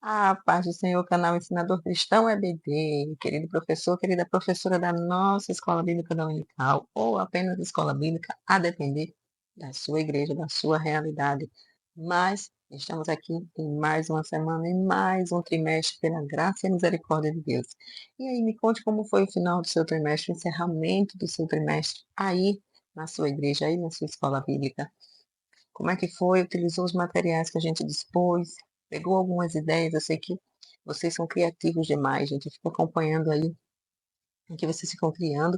A paz do Senhor, canal Ensinador Cristão EBD, querido professor, querida professora da nossa Escola Bíblica Dominical, ou apenas Escola Bíblica, a depender da sua igreja, da sua realidade. Mas estamos aqui em mais uma semana, em mais um trimestre, pela graça e misericórdia de Deus. E aí, me conte como foi o final do seu trimestre, o encerramento do seu trimestre, aí na sua igreja, aí na sua escola bíblica. Como é que foi? Utilizou os materiais que a gente dispôs? Pegou algumas ideias? Eu sei que vocês são criativos demais, gente. Eu fico acompanhando aí o que vocês ficam criando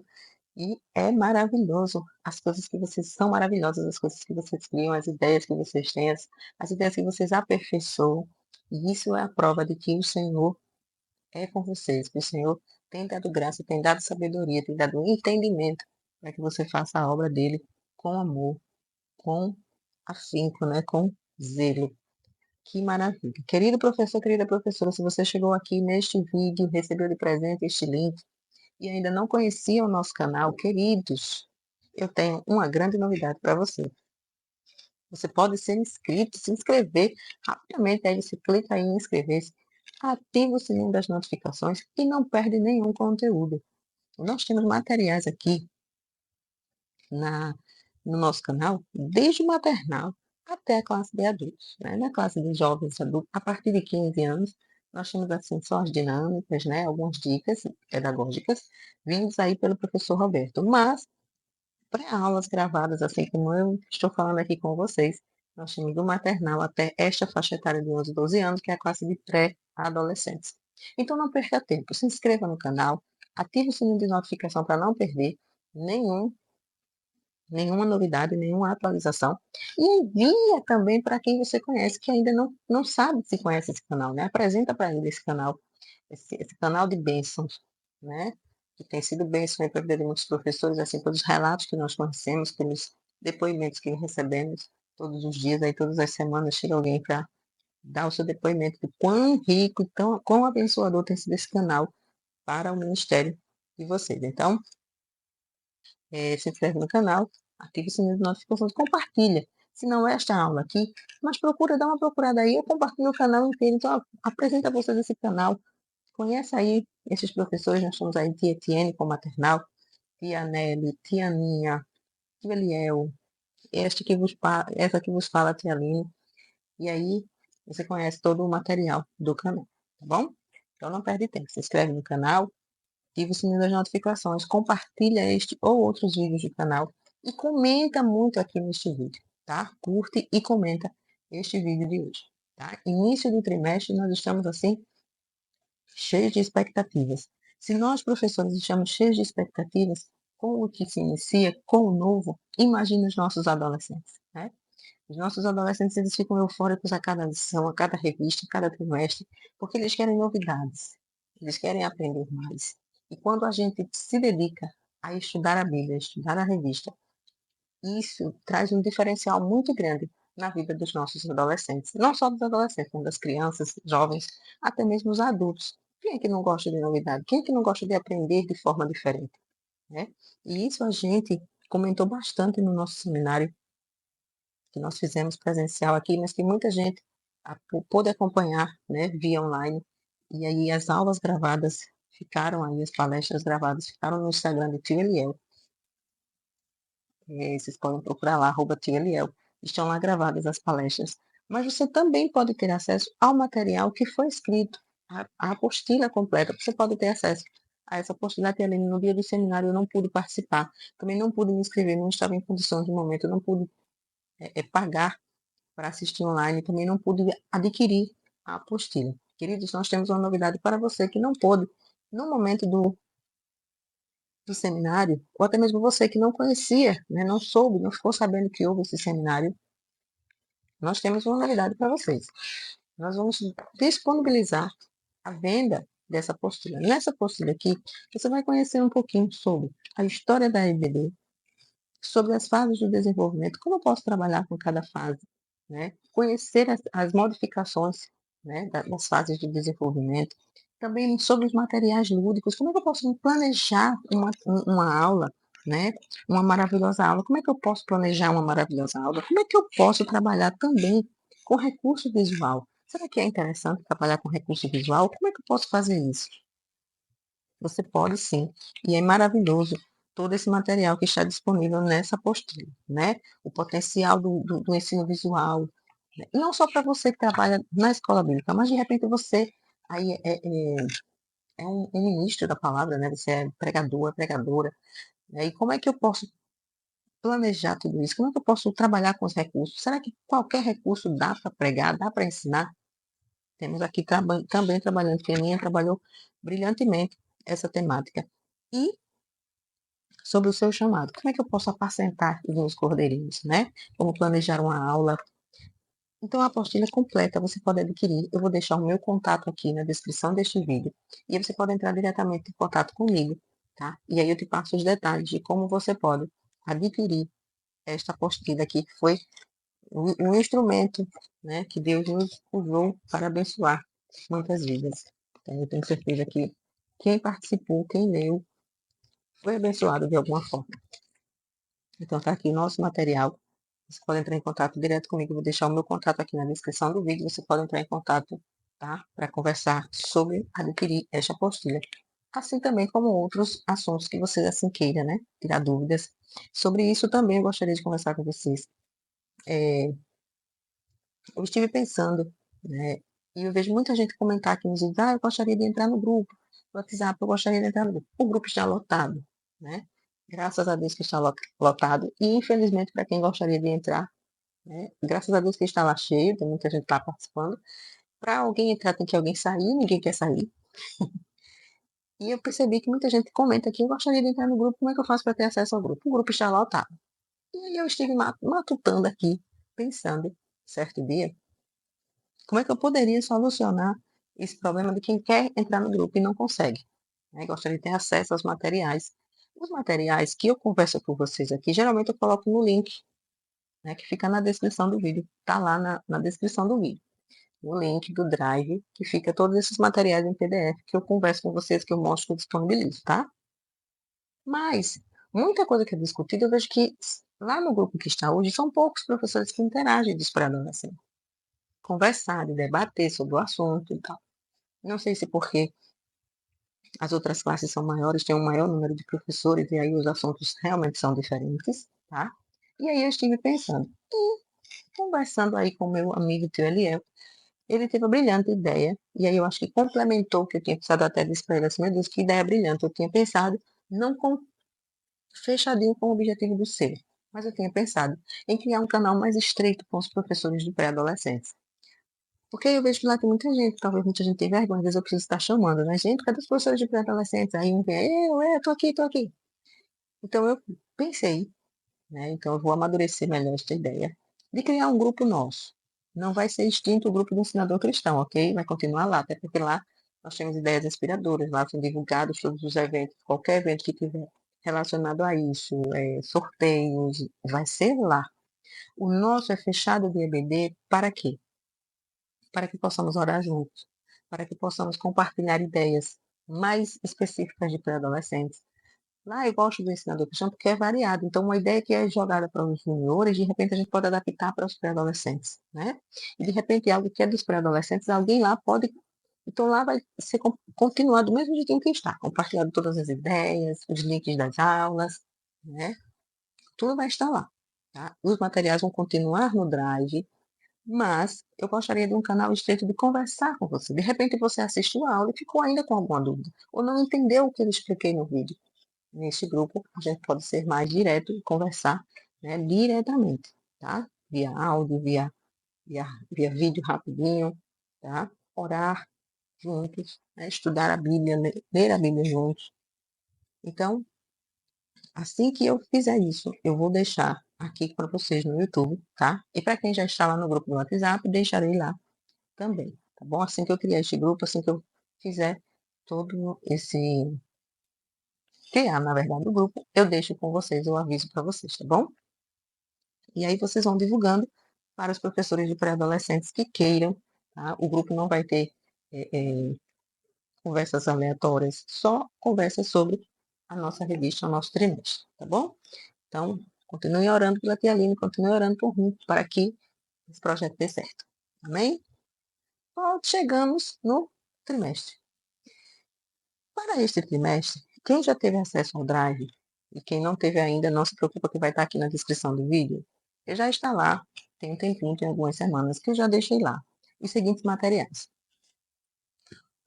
e é maravilhoso. As coisas que vocês são maravilhosas, as coisas que vocês criam, as ideias que vocês têm, as ideias que vocês aperfeiçoam. E isso é a prova de que o Senhor é com vocês, que o Senhor tem dado graça, tem dado sabedoria, tem dado entendimento para que você faça a obra dele com amor, com afinco, né, com zelo. Que maravilha. Querido professor, querida professora, se você chegou aqui neste vídeo, recebeu de presente este link e ainda não conhecia o nosso canal, queridos, eu tenho uma grande novidade para você. Você pode ser inscrito, se inscrever rapidamente, aí você clica aí em inscrever-se, ativa o sininho das notificações e não perde nenhum conteúdo. Nós temos materiais aqui na, no nosso canal, desde o maternal até a classe de adultos, né? Na classe de jovens adultos, a partir de 15 anos, nós temos assim só as dinâmicas, né? Algumas dicas pedagógicas vindas aí pelo professor Roberto, mas pré-aulas gravadas, assim como eu estou falando aqui com vocês, nós temos do maternal até esta faixa etária de 11, 12 anos, que é a classe de pré-adolescentes. Então não perca tempo, se inscreva no canal, ative o sininho de notificação para não perder nenhuma novidade, nenhuma atualização. E envia também para quem você conhece, que ainda não sabe se conhece esse canal, né? Apresenta para ele esse canal, esse canal de bênçãos, né? Que tem sido bênção para a vida de muitos professores, assim, pelos relatos que nós conhecemos, pelos depoimentos que recebemos todos os dias, aí todas as semanas chega alguém para dar o seu depoimento de quão rico e quão abençoador tem sido esse canal para o ministério de vocês. Então, se inscreve no canal, ativa o sininho de notificações, compartilha. Se não é esta aula aqui, mas procura, dá uma procurada aí, eu compartilho o canal inteiro. Então, apresenta vocês esse canal. Conhece aí esses professores, nós temos aí tia Etienne com maternal, tia Nelly, tia Aninha, tia Eliel, essa que vos fala, tia Aline. E aí, você conhece todo o material do canal, tá bom? Então, não perde tempo. Se inscreve no canal, ativa o sininho das notificações, compartilha este ou outros vídeos do canal e comenta muito aqui neste vídeo, tá? Curte e comenta este vídeo de hoje, tá? Início do trimestre, nós estamos assim, cheios de expectativas. Se nós, professores, estamos cheios de expectativas com o que se inicia, com o novo, imagine os nossos adolescentes, né? Os nossos adolescentes, eles ficam eufóricos a cada lição, a cada revista, a cada trimestre, porque eles querem novidades, eles querem aprender mais. E quando a gente se dedica a estudar a Bíblia, a estudar a revista, isso traz um diferencial muito grande na vida dos nossos adolescentes. Não só dos adolescentes, mas das crianças, jovens, até mesmo os adultos. Quem é que não gosta de novidade? Quem é que não gosta de aprender de forma diferente? Né? E isso a gente comentou bastante no nosso seminário que nós fizemos presencial aqui, mas que muita gente pôde acompanhar, né, via online. E aí as aulas gravadas ficaram aí, as palestras gravadas ficaram no Instagram de Tio Eliel. Vocês podem procurar lá, @Tio Eliel. Estão lá gravadas as palestras. Mas você também pode ter acesso ao material que foi escrito, a apostila completa. Você pode ter acesso a essa apostila. Até ali no dia do seminário eu não pude participar. Também não pude me inscrever, não estava em condições no momento, eu não pude pagar para assistir online, também não pude adquirir a apostila. Queridos, nós temos uma novidade para você que não pôde, no momento do seminário, ou até mesmo você que não conhecia, né, não soube, não ficou sabendo que houve esse seminário, nós temos uma novidade para vocês. Nós vamos disponibilizar a venda dessa apostila. Nessa apostila aqui, você vai conhecer um pouquinho sobre a história da EBD, sobre as fases do desenvolvimento, como eu posso trabalhar com cada fase, né? Conhecer as modificações, né, das fases de desenvolvimento, também sobre os materiais lúdicos, como é que eu posso planejar uma aula, né? Uma maravilhosa aula, como é que eu posso planejar uma maravilhosa aula, como é que eu posso trabalhar também com recurso visual. Será que é interessante trabalhar com recurso visual? Como é que eu posso fazer isso? Você pode sim, e é maravilhoso todo esse material que está disponível nessa apostila, né? O potencial do ensino visual, né? Não só para você que trabalha na escola bíblica, mas de repente você aí é um ministro da palavra, né? Você é pregador, é pregadora, né? E como é que eu posso planejar tudo isso? Como é que eu posso trabalhar com os recursos? Será que qualquer recurso dá para pregar, dá para ensinar? Temos aqui também trabalhando, Feninha trabalhou brilhantemente essa temática. E sobre o seu chamado, como é que eu posso apacentar os meus cordeirinhos, né? Como planejar uma aula. Então, a apostila é completa você pode adquirir. Eu vou deixar o meu contato aqui na descrição deste vídeo. E aí você pode entrar diretamente em contato comigo, tá? E aí eu te passo os detalhes de como você pode adquirir esta apostila aqui, que foi um instrumento, né, que Deus nos usou para abençoar muitas vidas. Então, eu tenho certeza que quem participou, quem leu, foi abençoado de alguma forma. Então, tá aqui o nosso material. Você pode entrar em contato direto comigo. Eu vou deixar o meu contato aqui na descrição do vídeo. Você pode entrar em contato, tá? Para conversar sobre adquirir esta apostila. Assim também como outros assuntos que você assim queira, né? Tirar dúvidas. Sobre isso também eu gostaria de conversar com vocês. Eu estive pensando, né? E eu vejo muita gente comentar aqui nos vídeos, eu gostaria de entrar no grupo, no WhatsApp, eu gostaria de entrar no grupo. O grupo está lotado, né? Graças a Deus que está lotado. E infelizmente, para quem gostaria de entrar, né? Graças a Deus que está lá cheio, tem muita gente lá participando. Para alguém entrar, tem que alguém sair, ninguém quer sair. E eu percebi que muita gente comenta aqui, eu gostaria de entrar no grupo, como é que eu faço para ter acesso ao grupo? O grupo está lotado. E aí eu estive matutando aqui, pensando, certo dia, como é que eu poderia solucionar esse problema de quem quer entrar no grupo e não consegue, né? Gostaria de ter acesso aos materiais. Os materiais que eu converso com vocês aqui, geralmente eu coloco no link, né, que fica na descrição do vídeo. Tá lá na descrição do vídeo. O link do Drive, que fica todos esses materiais em PDF que eu converso com vocês, que eu mostro, que eu disponibilizo, tá? Mas, muita coisa que é discutida, eu vejo que lá no grupo que está hoje, são poucos professores que interagem disso para adolescente. Conversar, de debater sobre o assunto e tal. Não sei se porque as outras classes são maiores, tem um maior número de professores e aí os assuntos realmente são diferentes, tá? E aí eu estive pensando, e conversando aí com o meu amigo tio Eliel, ele teve a brilhante ideia, e aí eu acho que complementou o que eu tinha pensado, até disse para ele assim, meu Deus, que ideia brilhante, eu tinha pensado, não com, fechadinho com o objetivo do ser, mas eu tinha pensado em criar um canal mais estreito com os professores de pré-adolescentes. Porque eu vejo que lá tem muita gente, talvez muita gente tenha vergonha, às vezes eu preciso estar chamando, né? Gente, cadê os professores de pré-adolescentes? Aí um vem, tô aqui, tô aqui. Então eu pensei, né? Então eu vou amadurecer melhor esta ideia de criar um grupo nosso. Não vai ser extinto o grupo do ensinador cristão, ok? Vai continuar lá, até porque lá nós temos ideias inspiradoras, lá são divulgados todos os eventos, qualquer evento que tiver relacionado a isso, sorteios, vai ser lá. O nosso é fechado de EBD para quê? Para que possamos orar juntos, para que possamos compartilhar ideias mais específicas de pré-adolescentes. Lá eu gosto do ensinador cristão porque é variado. Então, uma ideia que é jogada para os juniores, de repente a gente pode adaptar para os pré-adolescentes, né? E de repente algo que é dos pré-adolescentes, alguém lá pode. Então, lá vai ser continuar do mesmo jeitinho que está, compartilhando todas as ideias, os links das aulas, né? Tudo vai estar lá. Tá? Os materiais vão continuar no Drive, mas eu gostaria de um canal estreito de conversar com você. De repente você assistiu a aula e ficou ainda com alguma dúvida, ou não entendeu o que eu expliquei no vídeo. Neste grupo, a gente pode ser mais direto e conversar, né, diretamente, tá? Via áudio, via vídeo rapidinho, tá? Orar juntos, né? Estudar a Bíblia, ler a Bíblia juntos. Então, assim que eu fizer isso, eu vou deixar aqui para vocês no YouTube, tá? E para quem já está lá no grupo do WhatsApp, deixarei lá também, tá bom? Assim que eu criar este grupo, assim que eu fizer todo esse criar, na verdade, o grupo, eu deixo com vocês, eu aviso para vocês, tá bom? E aí vocês vão divulgando para os professores de pré-adolescentes que queiram, tá? O grupo não vai ter conversas aleatórias, só conversas sobre a nossa revista, o nosso trimestre, tá bom? Então, continue orando pela Tia Aline, continue orando por mim, para que esse projeto dê certo. Amém? chegamos no trimestre. Para este trimestre, quem já teve acesso ao Drive e quem não teve ainda, não se preocupa que vai estar aqui na descrição do vídeo. Eu já está lá, tem um tempinho, tem algumas semanas que eu já deixei lá os seguintes materiais.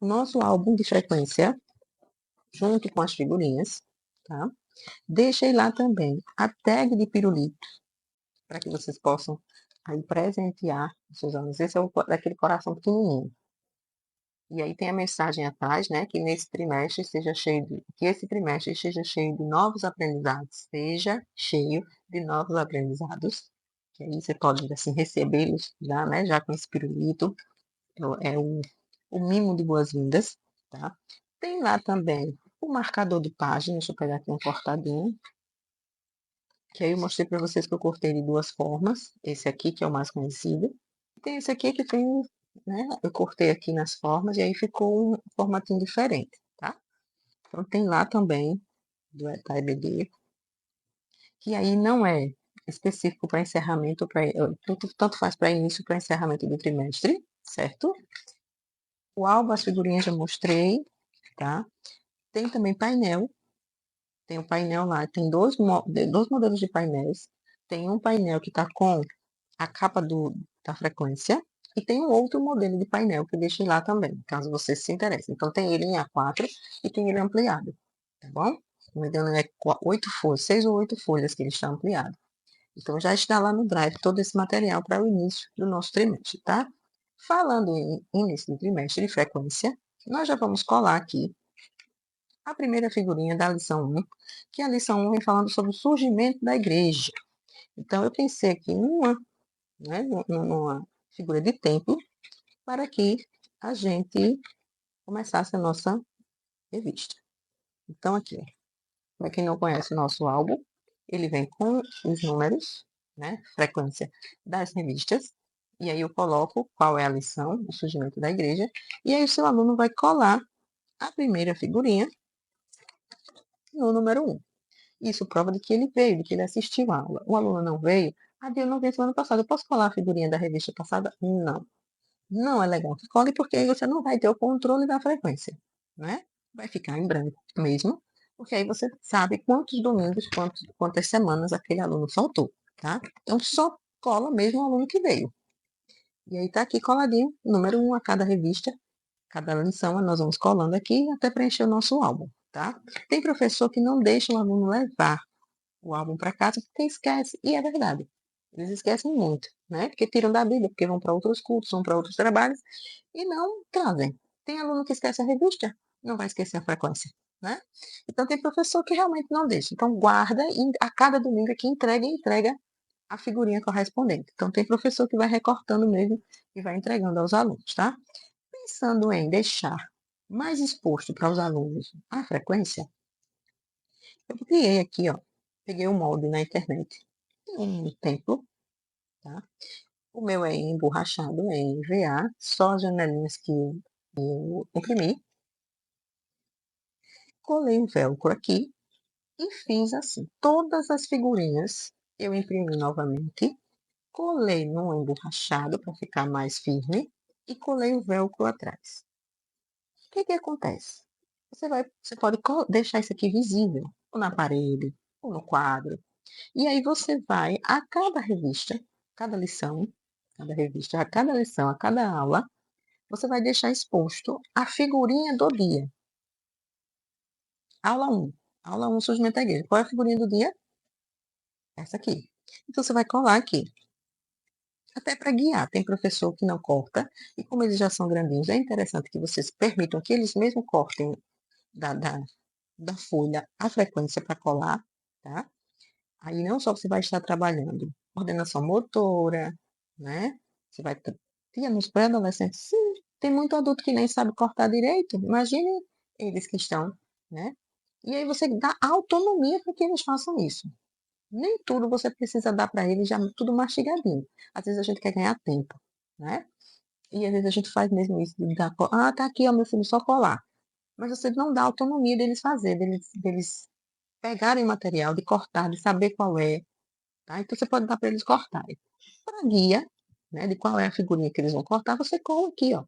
O nosso álbum de frequência, junto com as figurinhas, tá? Deixei lá também a tag de pirulito, para que vocês possam aí presentear os seus alunos. Esse é o daquele coração pequenininho. E aí tem a mensagem atrás, né, que nesse trimestre seja cheio de, que esse trimestre esteja cheio de novos aprendizados, seja cheio de novos aprendizados, que aí você pode assim recebê-los já, né, já com esse pirulito, é o mimo de boas-vindas, tá? Tem lá também o marcador de página, deixa eu pegar aqui um cortadinho, que aí eu mostrei para vocês que eu cortei de duas formas, esse aqui que é o mais conhecido, tem esse aqui que tem, né, eu cortei aqui nas formas e aí ficou um formatinho diferente, tá? Então tem lá também, da EBD, que aí não é específico para encerramento, tanto faz para início para encerramento do trimestre, certo? O álbum, as figurinhas já mostrei, tá? Tem também painel, tem o painel lá, tem dois modelos de painéis, tem um painel que está com a capa da frequência, e tem um outro modelo de painel que eu deixei lá também, caso você se interesse. Então, tem ele em A4 e tem ele ampliado, tá bom? Se não me engano, é 8 folhas, 6 ou 8 folhas que ele está ampliado. Então, já está lá no Drive todo esse material para o início do nosso trimestre, tá? Falando em início do trimestre de frequência, nós já vamos colar aqui a primeira figurinha da lição 1, que a lição 1 vem falando sobre o surgimento da igreja. Então, eu pensei aqui né, numa figura de templo, para que a gente começasse a nossa revista. Então, aqui, para quem não conhece o nosso álbum, ele vem com os números, né, frequência das revistas, e aí eu coloco qual é a lição, o surgimento da igreja, e aí o seu aluno vai colar a primeira figurinha no número 1. Isso prova de que ele veio, de que ele assistiu a aula. O aluno não veio, eu não veio semana passada, eu posso colar a figurinha da revista passada? Não. Não é legal que cole, porque aí você não vai ter o controle da frequência, né? Vai ficar em branco mesmo, porque aí você sabe quantos domingos, quantas semanas aquele aluno faltou, tá? Então, só cola mesmo o aluno que veio. E aí tá aqui coladinho, número 1 a cada revista, cada lição, nós vamos colando aqui até preencher o nosso álbum, tá? Tem professor que não deixa o aluno levar o álbum para casa porque esquece, e é verdade. Eles esquecem muito, né? Porque tiram da Bíblia, porque vão para outros cultos, vão para outros trabalhos e não trazem. Tem aluno que esquece a revista, não vai esquecer a frequência, né? Então tem professor que realmente não deixa. Então guarda e a cada domingo que entrega a figurinha correspondente. Então tem professor que vai recortando mesmo e vai entregando aos alunos, tá? Pensando em deixar mais exposto para os alunos a frequência, eu criei aqui, ó, peguei o molde na internet, um templo, tá? O meu é emborrachado, é em EVA, só as janelinhas que eu imprimi. Colei o velcro aqui e fiz assim. Todas as figurinhas eu imprimi novamente, colei no emborrachado para ficar mais firme e colei o velcro atrás. O que que acontece? Você pode deixar isso aqui visível, ou na parede, ou no quadro. E aí você vai, a cada revista, cada lição, cada revista, a cada lição, a cada aula, você vai deixar exposto a figurinha do dia. Aula 1. Aula 1, surgimento da igreja. Qual é a figurinha do dia? Essa aqui. Então você vai colar aqui. Até para guiar. Tem professor que não corta. E como eles já são grandinhos, é interessante que vocês permitam que eles mesmo cortem da, da, da folha a frequência para colar, tá? Aí não só você vai estar trabalhando coordenação motora, né? Você vai ter nos pré-adolescentes, sim, tem muito adulto que nem sabe cortar direito. Imagine eles que estão, né? E aí você dá autonomia para que eles façam isso. Nem tudo você precisa dar para eles já tudo mastigadinho. Às vezes a gente quer ganhar tempo, né? E às vezes a gente faz mesmo isso de dar, tá aqui, ó, meu filho, só colar. Mas você não dá autonomia deles fazer, deles pegarem o material, de cortar, de saber qual é, tá? Então você pode dar para eles cortarem. Para guia, né, de qual é a figurinha que eles vão cortar, você cola aqui, ó.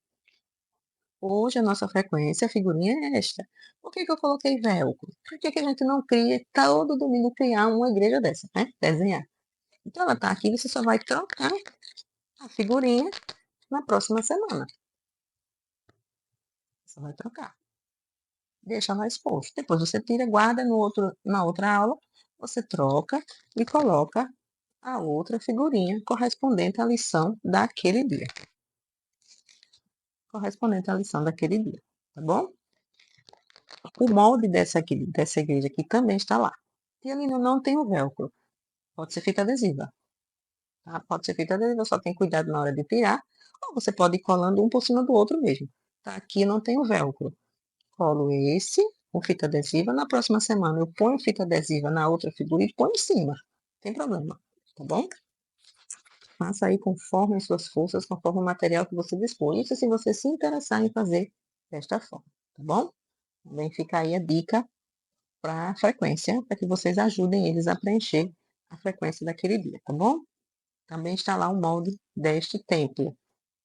Hoje a nossa frequência, a figurinha é esta. Por que que eu coloquei velcro? Por que que a gente não cria todo domingo criar uma igreja dessa, né, desenhar? Então ela tá aqui, você só vai trocar a figurinha na próxima semana, você vai trocar. Deixa lá exposto. Depois você tira, guarda na outra aula, você troca e coloca a outra figurinha correspondente à lição daquele dia. Correspondente à lição daquele dia, tá bom? O molde dessa igreja aqui também está lá. E ali não tem o velcro, pode ser fita adesiva, tá? Pode ser fita adesiva, só tem cuidado na hora de tirar, ou você pode ir colando um por cima do outro mesmo. Tá? Aqui não tem o velcro. Colo esse com fita adesiva, na próxima semana eu ponho fita adesiva na outra figura e ponho em cima, não tem problema, tá bom? Faça aí conforme as suas forças, conforme o material que você dispõe. Isso se você se interessar em fazer desta forma, tá bom? Também fica aí a dica para a frequência, para que vocês ajudem eles a preencher a frequência daquele dia, tá bom? Também está lá o molde deste templo,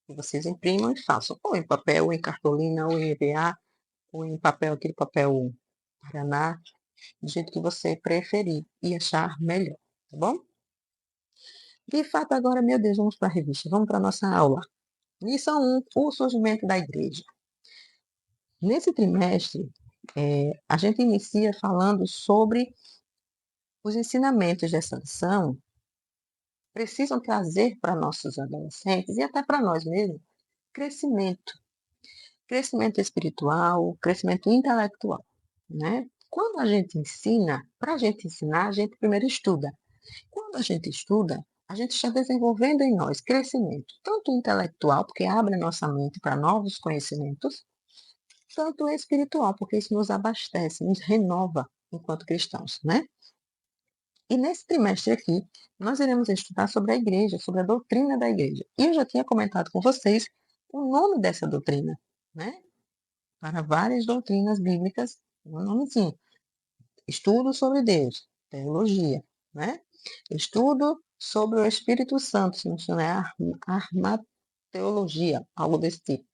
que vocês imprimam e façam, ou em papel, ou em cartolina, ou em EVA, ou em papel, aquele papel Paraná, do jeito que você preferir e achar melhor, tá bom? De fato, agora, meu Deus, vamos para a revista, vamos para a nossa aula. Lição 1, o surgimento da igreja. Nesse trimestre, a gente inicia falando sobre os ensinamentos dessa lição precisam trazer para nossos adolescentes e até para nós mesmos crescimento, crescimento espiritual, crescimento intelectual, né? Quando a gente ensina, para a gente ensinar, a gente primeiro estuda. Quando a gente estuda, a gente está desenvolvendo em nós crescimento, tanto intelectual, porque abre a nossa mente para novos conhecimentos, tanto espiritual, porque isso nos abastece, nos renova enquanto cristãos, né? E nesse trimestre aqui, nós iremos estudar sobre a igreja, sobre a doutrina da igreja. E eu já tinha comentado com vocês o nome dessa doutrina, né? Para várias doutrinas bíblicas, um nomezinho. Estudo sobre Deus, teologia, né? Estudo sobre o Espírito Santo, se não se é armateologia, algo desse tipo.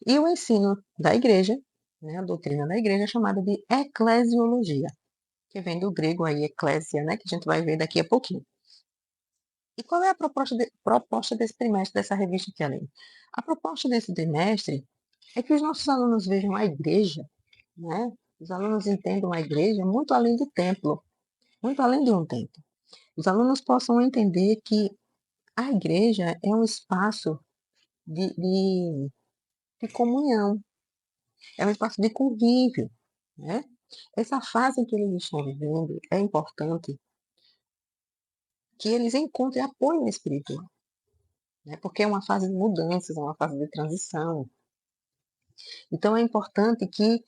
E o ensino da igreja, né, a doutrina da igreja é chamada de eclesiologia, que vem do grego aí, eclésia, né, que a gente vai ver daqui a pouquinho. E qual é a proposta desse trimestre, dessa revista aqui, Aline? A proposta desse trimestre é que os nossos alunos vejam a igreja, né? Os alunos entendam a igreja muito além do templo, muito além de um templo. Os alunos possam entender que a igreja é um espaço de comunhão, é um espaço de convívio, né? Essa fase que eles estão vivendo é importante que eles encontrem apoio espiritual, né? Porque é uma fase de mudanças, é uma fase de transição. Então é importante que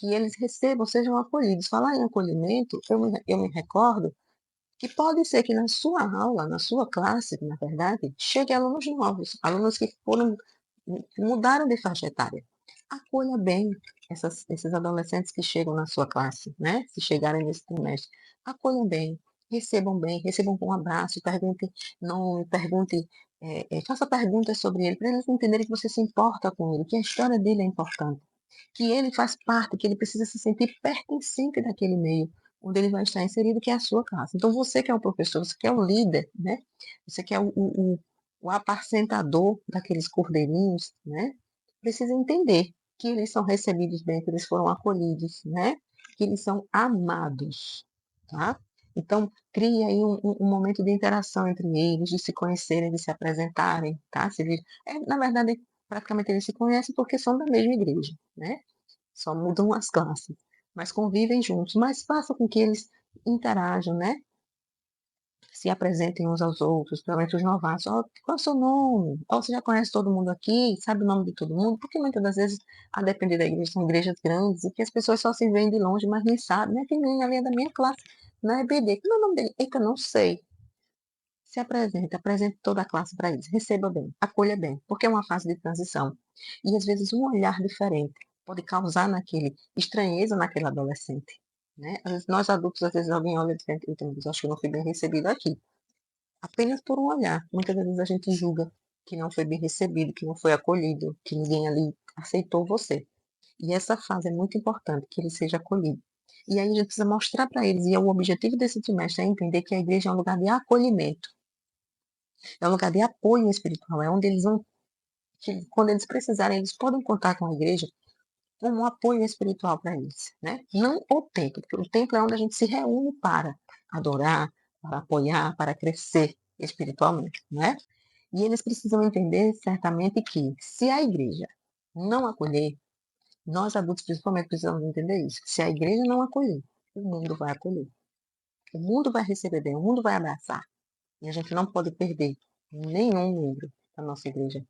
eles recebam, sejam acolhidos. Falar em acolhimento, eu me recordo que pode ser que na sua aula, na sua classe, na verdade, chegue alunos novos, alunos que mudaram de faixa etária. Acolha bem esses adolescentes que chegam na sua classe, né? Se chegarem nesse trimestre. Acolham bem, recebam com um abraço, pergunte nome, faça perguntas sobre ele, para eles entenderem que você se importa com ele, que a história dele é importante, que ele faz parte, que ele precisa se sentir pertencente daquele meio onde ele vai estar inserido, que é a sua classe. Então, você que é o professor, você que é o líder, né? Você que é o apacentador daqueles cordeirinhos, né? Precisa entender que eles são recebidos bem, que eles foram acolhidos, né? Que eles são amados, tá? Então, crie aí um momento de interação entre eles, de se conhecerem, de se apresentarem, tá? Na verdade, praticamente eles se conhecem porque são da mesma igreja, né? Só mudam as classes, mas convivem juntos, mas faça com que eles interajam, né? Se apresentem uns aos outros, principalmente os novatos. Oh, qual é o seu nome? Oh, você já conhece todo mundo aqui? Sabe o nome de todo mundo? Porque muitas das vezes, a depender da igreja, são igrejas grandes e que as pessoas só se veem de longe, mas nem sabem, né? Tem menino ali é da minha classe, na EBD. Qual é o nome dele? Eita, não sei. Se apresente toda a classe para eles, receba bem, acolha bem, porque é uma fase de transição. E às vezes um olhar diferente pode causar estranheza naquele adolescente. Né? Nós adultos, às vezes alguém olha diferente, então, acho que eu não fui bem recebido aqui. Apenas por um olhar. Muitas vezes a gente julga. que não foi bem recebido, que não foi acolhido, que ninguém ali aceitou você. E essa fase é muito importante, que ele seja acolhido. E aí a gente precisa mostrar para eles, e o objetivo desse trimestre é entender que a igreja é um lugar de acolhimento, é um lugar de apoio espiritual, é onde eles vão, que, quando eles precisarem, eles podem contar com a igreja como um apoio espiritual para eles, né? Não o templo, porque o templo é onde a gente se reúne para adorar, para apoiar, para crescer espiritualmente, né? E eles precisam entender certamente que se a igreja não acolher, nós adultos principalmente precisamos entender isso. Se a igreja não acolher, o mundo vai acolher. O mundo vai receber bem, o mundo vai abraçar. E a gente não pode perder nenhum membro da nossa igreja,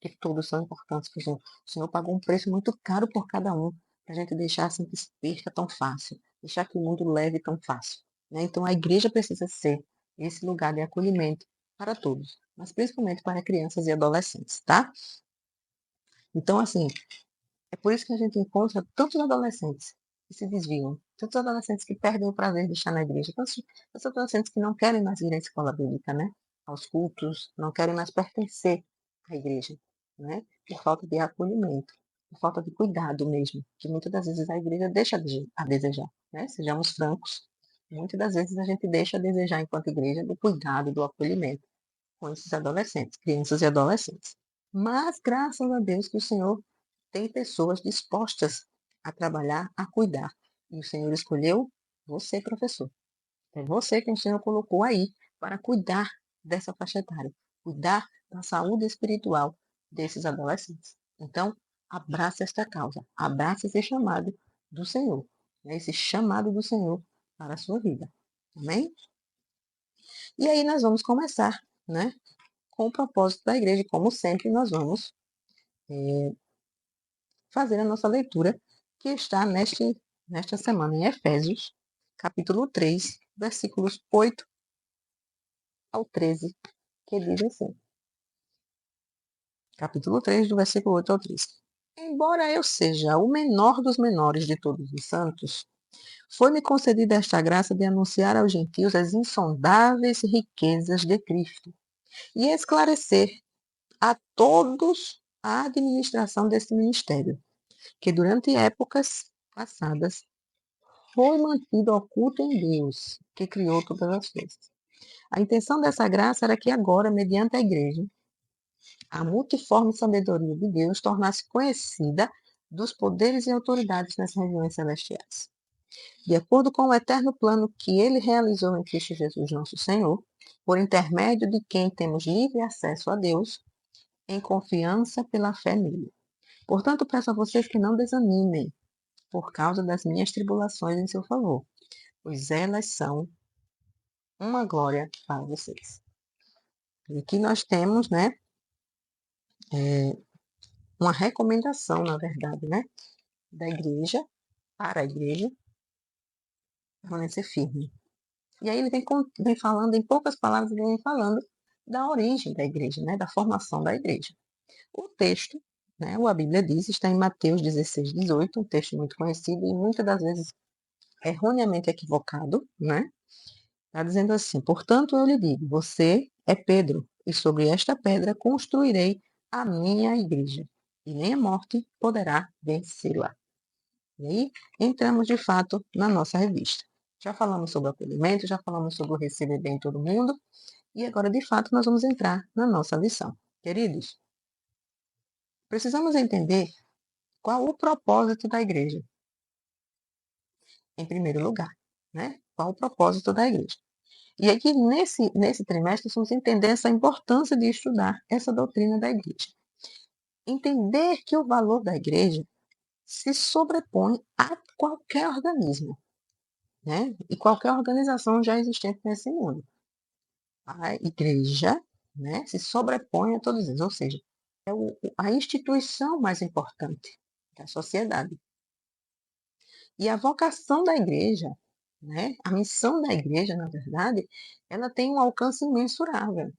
que todos são importantes para o Senhor. O Senhor pagou um preço muito caro por cada um, para a gente deixar assim que se perca tão fácil, deixar que o mundo leve tão fácil. Né? Então a igreja precisa ser esse lugar de acolhimento para todos, mas principalmente para crianças e adolescentes, tá? Então, assim, é por isso que a gente encontra tantos adolescentes que se desviam, tantos adolescentes que perdem o prazer de estar na igreja, tantos adolescentes que não querem mais ir à escola bíblica, né? Aos cultos, não querem mais pertencer à igreja, né? Por falta de acolhimento, por falta de cuidado mesmo, que muitas das vezes a igreja deixa a desejar, né? Sejamos francos, muitas das vezes a gente deixa a desejar enquanto igreja do cuidado, do acolhimento com esses adolescentes, crianças e adolescentes. Mas graças a Deus que o Senhor tem pessoas dispostas a trabalhar, a cuidar. E o Senhor escolheu você, professor. É você que o Senhor colocou aí para cuidar dessa faixa etária, cuidar da saúde espiritual desses adolescentes. Então, abrace esta causa, abrace esse chamado do Senhor, né? Esse chamado do Senhor para a sua vida. Amém? E aí nós vamos começar, né, com o propósito da igreja. Como sempre, nós vamos fazer a nossa leitura, que está nesta semana em Efésios, capítulo 3, versículos 8 ao 13, que diz assim, capítulo 3, do versículo 8 ao 13. Embora eu seja o menor dos menores de todos os santos, foi-me concedida esta graça de anunciar aos gentios as insondáveis riquezas de Cristo e esclarecer a todos a administração deste ministério, que durante épocas passadas foi mantido oculto em Deus, que criou todas as coisas. A intenção dessa graça era que agora, mediante a igreja, a multiforme sabedoria de Deus tornasse conhecida dos poderes e autoridades nas regiões celestiais. De acordo com o eterno plano que ele realizou em Cristo Jesus nosso Senhor, por intermédio de quem temos livre acesso a Deus, em confiança pela fé nele. Portanto, peço a vocês que não desanimem por causa das minhas tribulações em seu favor, pois elas são uma glória para vocês. E aqui nós temos, né, uma recomendação, na verdade, né, da igreja, para a igreja, permanecer firme. E aí ele vem falando, em poucas palavras, ele vem falando da origem da igreja, né, da formação da igreja. O texto, né, a Bíblia diz, está em Mateus 16, 18, um texto muito conhecido e muitas das vezes erroneamente equivocado, né? Está dizendo assim: portanto, eu lhe digo, você é Pedro, e sobre esta pedra construirei a minha igreja, e nem a morte poderá vencê-la. E aí entramos de fato na nossa revista. Já falamos sobre o acolhimento, já falamos sobre o receber bem todo mundo, e agora de fato nós vamos entrar na nossa lição. Queridos, precisamos entender qual o propósito da igreja, em primeiro lugar, né? Qual o propósito da igreja? E aqui, nesse trimestre, nós vamos entender essa importância de estudar essa doutrina da igreja. Entender que o valor da igreja se sobrepõe a qualquer organismo, né? E qualquer organização já existente nesse mundo. A igreja, né, se sobrepõe a todos eles, ou seja, é a instituição mais importante da sociedade. E a vocação da igreja, né, a missão da igreja, na verdade, ela tem um alcance imensurável.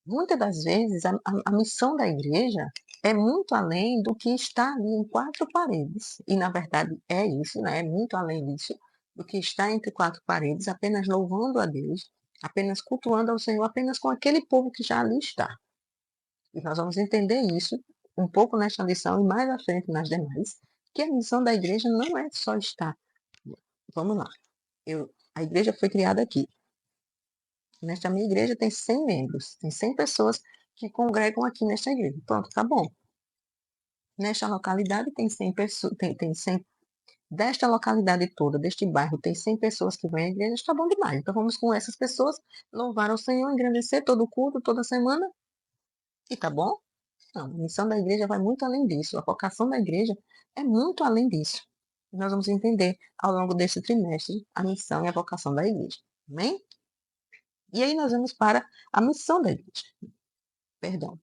Muitas das vezes, a missão da igreja é muito além do que está ali em quatro paredes. E, na verdade, é isso, né? É muito além disso, do que está entre quatro paredes, apenas louvando a Deus, apenas cultuando ao Senhor apenas com aquele povo que já ali está. E nós vamos entender isso um pouco nesta lição e mais à frente nas demais, que a missão da igreja não é só estar. Vamos lá. A igreja foi criada aqui. Nesta minha igreja tem 100 membros, tem 100 pessoas que congregam aqui nesta igreja. Pronto, tá bom. Nesta localidade tem 100 pessoas, tem 100, desta localidade toda, deste bairro, tem 100 pessoas que vêm à igreja, está bom demais. Então vamos com essas pessoas louvar ao Senhor, engrandecer todo o culto, toda semana, e tá bom? Não, a missão da igreja vai muito além disso. A vocação da igreja é muito além disso. Nós vamos entender ao longo desse trimestre a missão e a vocação da igreja. Amém? E aí nós vamos para a missão da igreja. Perdão.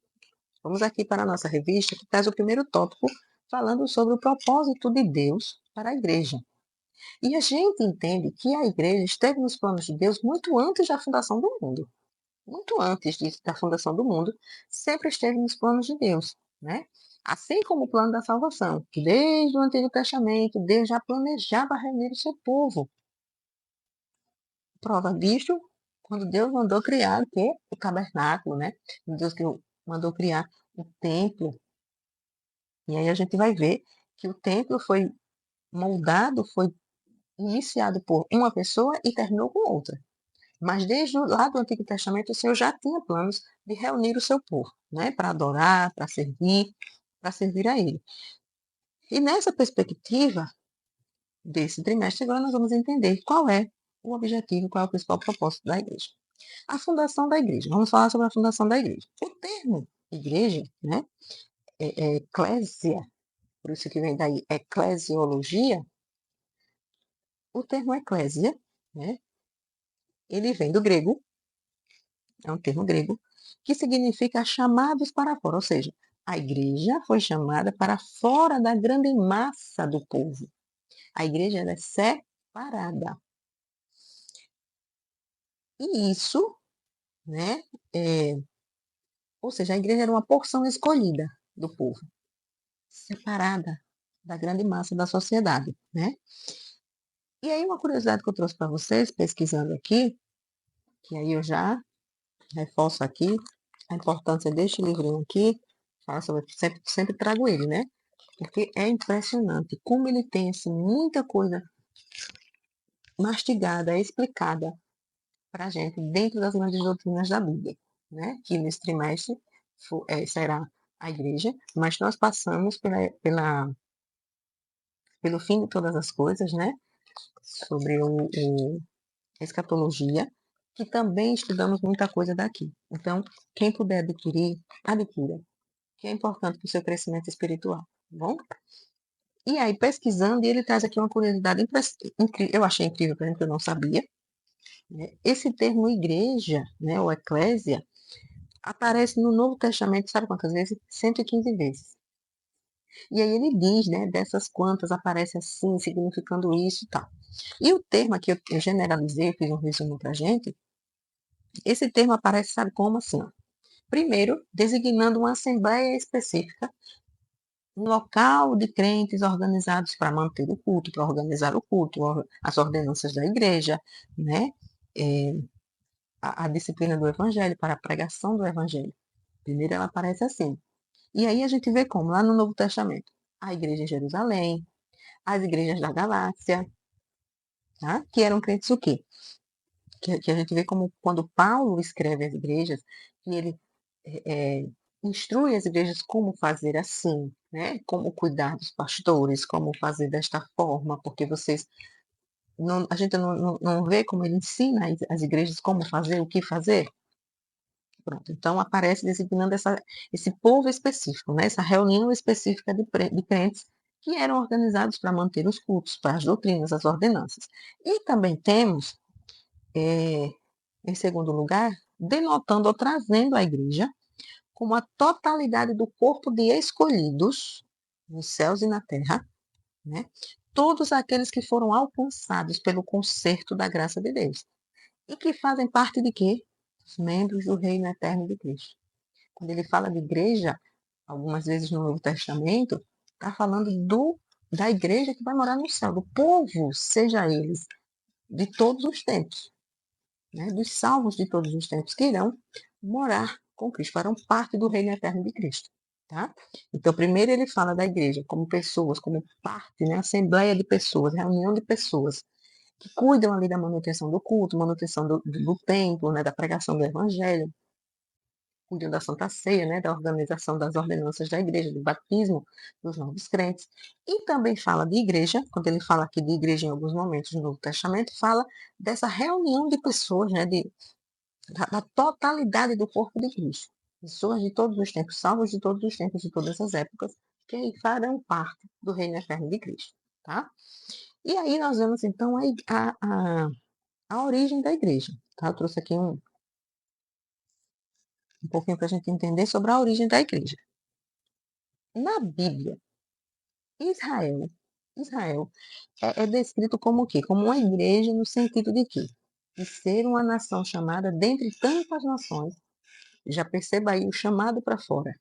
Vamos aqui para a nossa revista, que traz o primeiro tópico, falando sobre o propósito de Deus para a igreja. E a gente entende que a igreja esteve nos planos de Deus muito antes da fundação do mundo. Muito antes da fundação do mundo, sempre esteve nos planos de Deus, né? Assim como o plano da salvação, que desde o Antigo Testamento Deus já planejava reunir o seu povo. Prova disto, quando Deus mandou criar o quê? O tabernáculo, né? Deus que mandou criar o templo. E aí a gente vai ver que o templo foi moldado, foi iniciado por uma pessoa e terminou com outra. Mas desde lá do Antigo Testamento, o Senhor já tinha planos de reunir o seu povo, né? Para adorar, para servir a Ele. E nessa perspectiva desse trimestre, agora nós vamos entender qual é o objetivo, qual é o principal propósito da igreja. A fundação da igreja. Vamos falar sobre a fundação da igreja. O termo igreja, né? É eclésia, por isso que vem daí eclesiologia. O termo eclésia, né? Ele vem do grego, é um termo grego, que significa chamados para fora, ou seja, a igreja foi chamada para fora da grande massa do povo. A igreja é separada. E isso, né, ou seja, a igreja era uma porção escolhida do povo, separada da grande massa da sociedade, né? E aí uma curiosidade que eu trouxe para vocês, pesquisando aqui, que aí eu já reforço aqui a importância deste livrinho aqui, fala sobre, sempre trago ele, né? Porque é impressionante como ele tem assim, muita coisa mastigada, explicada para a gente dentro das grandes doutrinas da Bíblia, né? Que nesse trimestre será a igreja, mas nós passamos pelo fim de todas as coisas, né? Sobre a escatologia, que também estudamos muita coisa daqui. Então, quem puder adquirir, adquira, que é importante para o seu crescimento espiritual, tá bom? E aí, pesquisando, ele traz aqui uma curiosidade eu achei incrível, por exemplo, que eu não sabia. Né? Esse termo igreja, né, ou eclésia, aparece no Novo Testamento, sabe quantas vezes? 115 vezes. E aí ele diz, né, dessas quantas aparece assim, significando isso e tal. E o termo aqui, eu generalizei, fiz um resumo pra gente, esse termo aparece, sabe como assim? Ó? Primeiro, designando uma assembleia específica, um local de crentes organizados para manter o culto, para organizar o culto, as ordenanças da igreja, né? É, a disciplina do evangelho, para a pregação do evangelho. Primeiro ela aparece assim. E aí a gente vê como, lá no Novo Testamento, a igreja em Jerusalém, as igrejas da Galácia, tá? Que eram crentes o quê? Que a gente vê como quando Paulo escreve as igrejas, que ele é, instrui as igrejas como fazer assim, né? Como cuidar dos pastores, como fazer desta forma, porque vocês a gente não vê como ele ensina as igrejas como fazer, o que fazer. Pronto, então aparece designando esse povo específico, né? Essa reunião específica de crentes que eram organizados para manter os cultos, para as doutrinas, as ordenanças. E também temos, em segundo lugar, denotando ou trazendo a igreja como a totalidade do corpo de escolhidos nos céus e na terra, né? Todos aqueles que foram alcançados pelo concerto da graça de Deus e que fazem parte de quê? Os membros do reino eterno de Cristo. Quando ele fala de igreja, algumas vezes no Novo Testamento, está falando da igreja que vai morar no céu, do povo, seja eles de todos os tempos, né, dos salvos de todos os tempos que irão morar com Cristo, farão parte do reino eterno de Cristo. Tá? Então, primeiro ele fala da igreja como pessoas, como parte, né, assembleia de pessoas, reunião de pessoas que cuidam ali da manutenção do culto, manutenção do templo, né, da pregação do evangelho, cuidam da Santa Ceia, né, da organização das ordenanças da igreja, do batismo dos novos crentes. E também fala de igreja, quando ele fala aqui de igreja em alguns momentos no Novo Testamento, fala dessa reunião de pessoas, né, da totalidade do corpo de Cristo. Pessoas de todos os tempos, salvos de todos os tempos, de todas as épocas, que farão parte do reino eterno de Cristo. Tá? E aí nós vemos então a origem da igreja. Tá? Eu trouxe aqui um pouquinho para a gente entender sobre a origem da igreja. Na Bíblia, Israel é descrito como o quê? Como uma igreja no sentido de quê? De ser uma nação chamada dentre tantas nações. Já perceba aí o chamado para fora.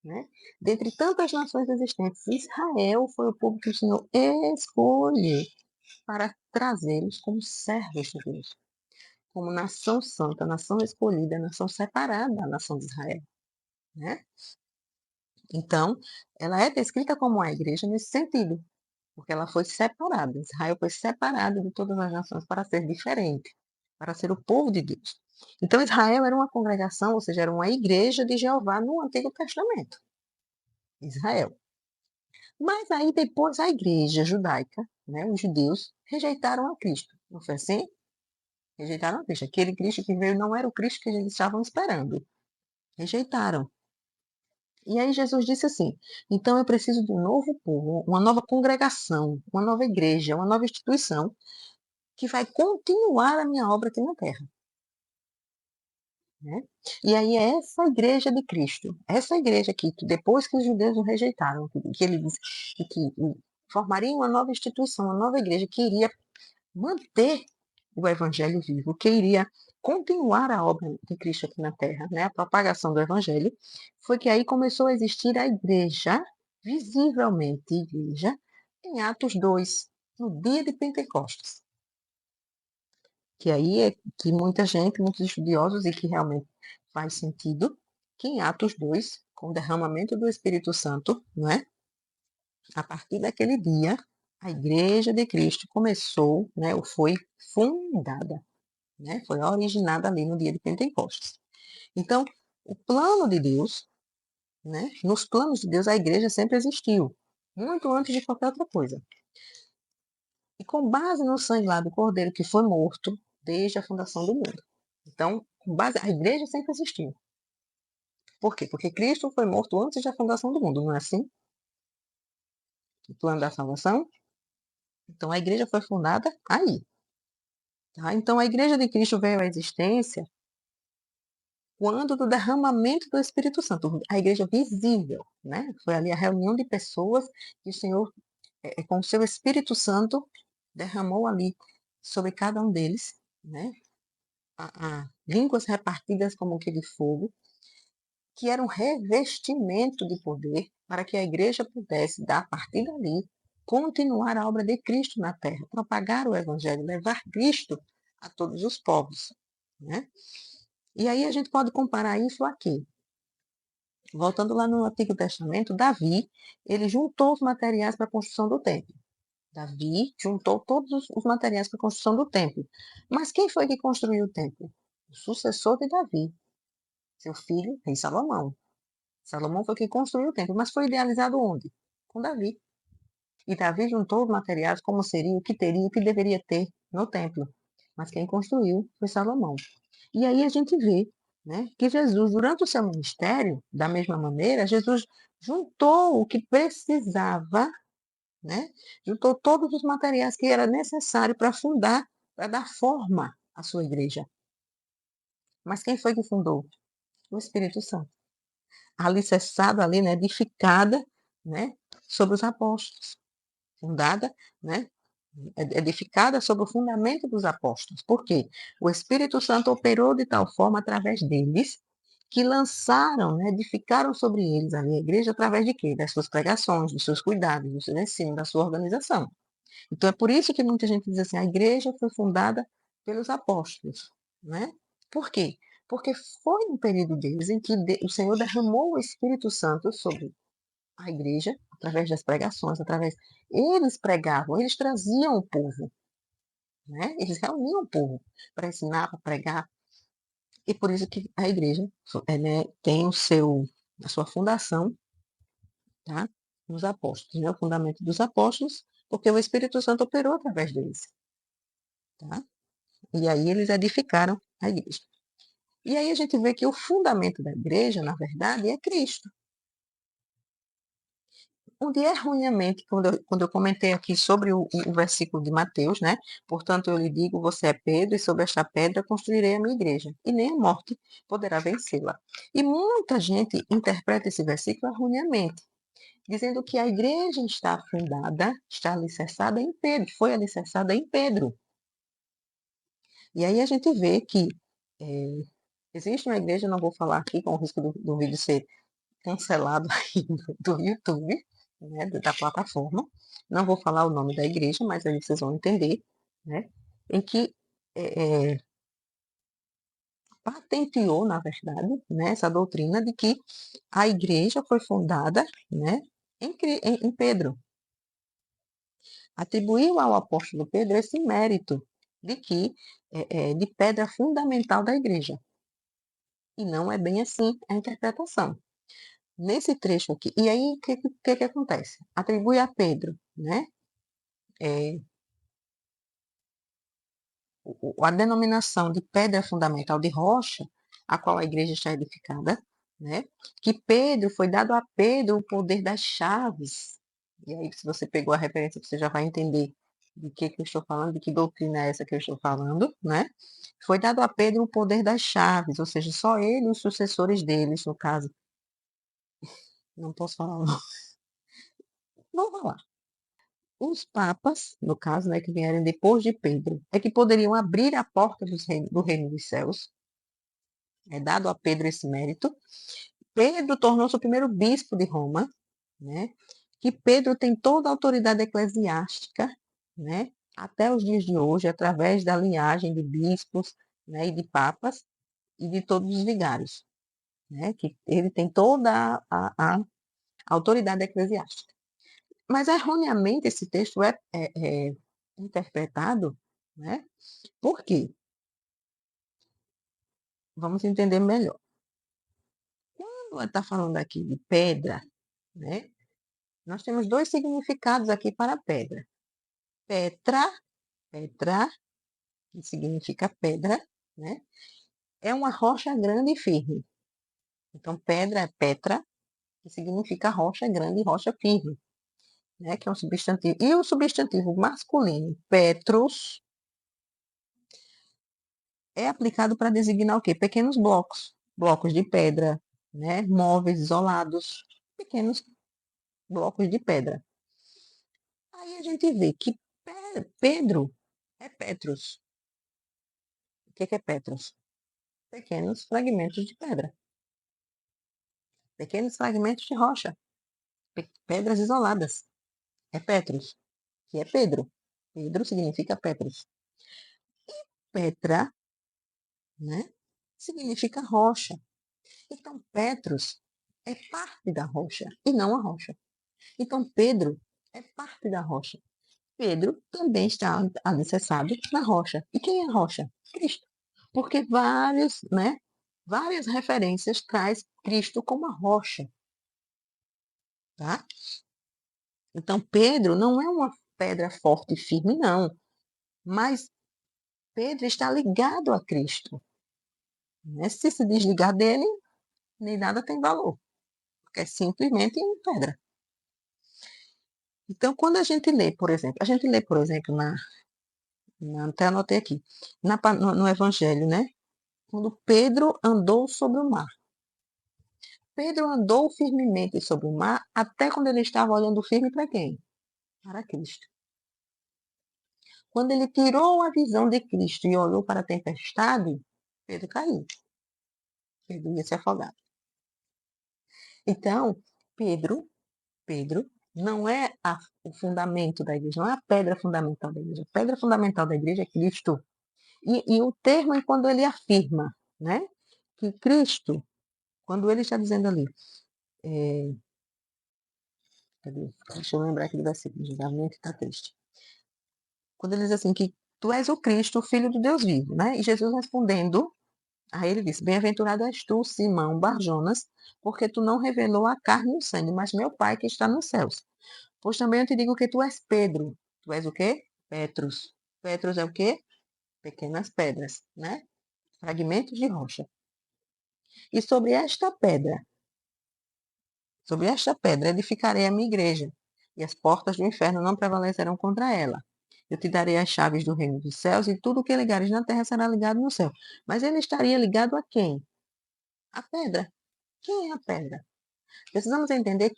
Né? Dentre tantas nações existentes, Israel foi o povo que o Senhor escolheu para trazê-los como servos de Deus, como nação santa, nação escolhida, nação separada da nação de Israel. Né? Então, ela é descrita como a igreja nesse sentido, porque ela foi separada. Israel foi separado de todas as nações para ser diferente, para ser o povo de Deus. Então, Israel era uma congregação, ou seja, era uma igreja de Jeová no Antigo Testamento. Israel. Mas aí depois a igreja judaica, né, os judeus, rejeitaram a Cristo. Não foi assim? Rejeitaram a Cristo. Aquele Cristo que veio não era o Cristo que eles estavam esperando. Rejeitaram. E aí Jesus disse assim: então eu preciso de um novo povo, uma nova congregação, uma nova igreja, uma nova instituição que vai continuar a minha obra aqui na terra. Né? E aí é essa igreja de Cristo, essa igreja aqui, que depois que os judeus o rejeitaram, que ele disse que formaria uma nova instituição, uma nova igreja que iria manter o evangelho vivo, que iria continuar a obra de Cristo aqui na terra, né? A propagação do evangelho, foi que aí começou a existir a igreja, visivelmente igreja, em Atos 2, no dia de Pentecostes. Que aí é que muita gente, muitos estudiosos, e que realmente faz sentido, que em Atos 2, com o derramamento do Espírito Santo, não é? A partir daquele dia, a Igreja de Cristo começou, né, ou foi fundada, né, foi originada ali no dia de Pentecostes. Então, o plano de Deus, né, nos planos de Deus, a igreja sempre existiu, muito antes de qualquer outra coisa. E com base no sangue lá do Cordeiro que foi morto desde a fundação do mundo. Então, com base, a igreja sempre existiu. Por quê? Porque Cristo foi morto antes da fundação do mundo, não é assim? O plano da salvação. Então, a igreja foi fundada aí. Tá? Então, a igreja de Cristo veio à existência quando do derramamento do Espírito Santo, a igreja visível, né? Foi ali a reunião de pessoas que o Senhor, com o seu Espírito Santo, derramou ali sobre cada um deles, né? A línguas repartidas como que de fogo, que era um revestimento de poder para que a igreja pudesse, a partir dali, continuar a obra de Cristo na terra, propagar o Evangelho, levar Cristo a todos os povos, né? E aí a gente pode comparar isso aqui. Voltando lá no Antigo Testamento, Davi, ele juntou os materiais para a construção do templo. Davi juntou todos os materiais para a construção do templo. Mas quem foi que construiu o templo? O sucessor de Davi, seu filho, rei Salomão. Salomão foi quem construiu o templo, mas foi idealizado onde? Com Davi. E Davi juntou os materiais como seria, o que teria, o que deveria ter no templo. Mas quem construiu foi Salomão. E aí a gente vê, né, que Jesus, durante o seu ministério, da mesma maneira, Jesus juntou o que precisava, né, juntou todos os materiais que era necessário para fundar, para dar forma à sua igreja. Mas quem foi que fundou? O Espírito Santo. Alicerçada ali, né, edificada, né, sobre os apóstolos. Fundada, né, edificada sobre o fundamento dos apóstolos. Por quê? O Espírito Santo operou de tal forma através deles que lançaram, né, edificaram sobre eles ali a igreja através de quê? Das suas pregações, dos seus cuidados, do seu ensino, da sua organização. Então é por isso que muita gente diz assim, a igreja foi fundada pelos apóstolos. né. Por quê? Porque foi no período deles em que o Senhor derramou o Espírito Santo sobre a igreja, através das pregações, através eles pregavam, eles traziam o povo, né, eles reuniam o povo para ensinar, para pregar, e por isso que a igreja né, tem a sua fundação, tá, nos apóstolos, né, o fundamento dos apóstolos, porque o Espírito Santo operou através deles, tá. E aí eles edificaram a igreja. E aí a gente vê que o fundamento da igreja, na verdade, é Cristo. Onde erroneamente, quando eu comentei aqui sobre o versículo de Mateus, né? Portanto, eu lhe digo, você é Pedro, e sobre esta pedra construirei a minha igreja, e nem a morte poderá vencê-la. E muita gente interpreta esse versículo erroneamente, dizendo que a igreja está fundada, está alicerçada em Pedro, foi alicerçada em Pedro. E aí a gente vê que existe uma igreja, não vou falar aqui, com o risco do vídeo ser cancelado aí do YouTube, né, da plataforma. Não vou falar o nome da igreja, mas aí vocês vão entender, né, em que patenteou, na verdade, né, essa doutrina de que a igreja foi fundada, né, em Pedro. Atribuiu ao apóstolo Pedro esse mérito de que de pedra fundamental da igreja. E não é bem assim a interpretação. Nesse trecho aqui, e aí o que acontece? Atribui a Pedro, né, eh, a denominação de pedra fundamental de rocha, a qual a igreja está edificada, né, que Pedro, foi dado a Pedro o poder das chaves. E aí, se você pegou a referência, você já vai entender de que eu estou falando, de que doutrina é essa que eu estou falando, né? Foi dado a Pedro o poder das chaves, ou seja, só ele e os sucessores deles, no caso. Não posso falar o nome. Vou falar. Os papas, no caso, né, que vieram depois de Pedro, é que poderiam abrir a porta do reino dos céus. É dado a Pedro esse mérito. Pedro tornou-se o primeiro bispo de Roma, né? Que Pedro tem toda a autoridade eclesiástica, né? Até os dias de hoje, através da linhagem de bispos, né, e de papas e de todos os vigários, né? Que ele tem toda a autoridade eclesiástica. Mas erroneamente esse texto é interpretado, né? Por quê? Vamos entender melhor. Quando está falando aqui de pedra, né? Nós temos dois significados aqui para pedra. Petra, petra, que significa pedra, né? É uma rocha grande e firme. Então, pedra é petra, que significa rocha grande e rocha firme, né? Que é um substantivo. E o substantivo masculino, petros, é aplicado para designar o quê? Pequenos blocos, blocos de pedra, né? Móveis isolados, pequenos blocos de pedra. Aí a gente vê que Pedro é Petros. O que é Petros? Pequenos fragmentos de pedra, pequenos fragmentos de rocha, pedras isoladas. É Petros, que é Pedro. Pedro significa Petros. Petra, né? Significa rocha. Então, Petros é parte da rocha e não a rocha. Então, Pedro é parte da rocha. Pedro também está alicerçado na rocha. E quem é a rocha? Cristo. Porque várias referências traz Cristo como a rocha, tá? Então, Pedro não é uma pedra forte e firme, não. Mas Pedro está ligado a Cristo, né? Se desligar dele, nem nada tem valor, porque é simplesmente pedra. Então, quando a gente lê, por exemplo, até anotei aqui, no Evangelho, né? Quando Pedro andou sobre o mar. Pedro andou firmemente sobre o mar até quando ele estava olhando firme para quem? Para Cristo. Quando ele tirou a visão de Cristo e olhou para a tempestade, Pedro caiu. Pedro ia se afogar. Então, Pedro não é o fundamento da igreja, não é a pedra fundamental da igreja. A pedra fundamental da igreja é Cristo. E o termo é quando ele afirma, né, que Cristo, quando ele está dizendo ali, cadê? Deixa eu lembrar aquele versículo, já minha que está triste. Quando ele diz assim, que tu és o Cristo, o Filho do Deus vivo, né? E Jesus respondendo, aí ele disse, bem-aventurado és tu, Simão Barjonas, porque tu não revelou a carne e o sangue, mas meu Pai que está nos céus. Pois também eu te digo que tu és Pedro. Tu és o quê? Petrus. Petrus é o quê? Pequenas pedras, né? Fragmentos de rocha. E sobre esta pedra edificarei a minha igreja, e as portas do inferno não prevalecerão contra ela. Eu te darei as chaves do reino dos céus, e tudo o que ligares na terra será ligado no céu. Mas ele estaria ligado a quem? A pedra. Quem é a pedra? Precisamos entender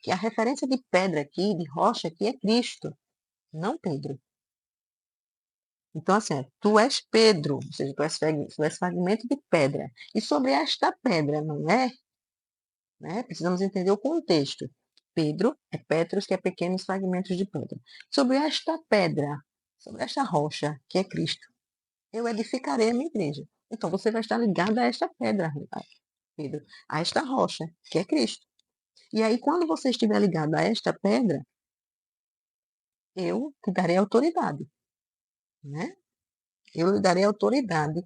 que a referência de pedra aqui, de rocha aqui, é Cristo, não Pedro. Então, assim, tu és Pedro, ou seja, tu és fragmento de pedra. E sobre esta pedra, não é? Né? Precisamos entender o contexto. Pedro é Petros, que é pequenos fragmentos de pedra. Sobre esta pedra, sobre esta rocha, que é Cristo, eu edificarei a minha igreja. Então, você vai estar ligado a esta pedra, Pedro, a esta rocha, que é Cristo. E aí, quando você estiver ligado a esta pedra, eu te darei autoridade, né? Eu lhe darei autoridade.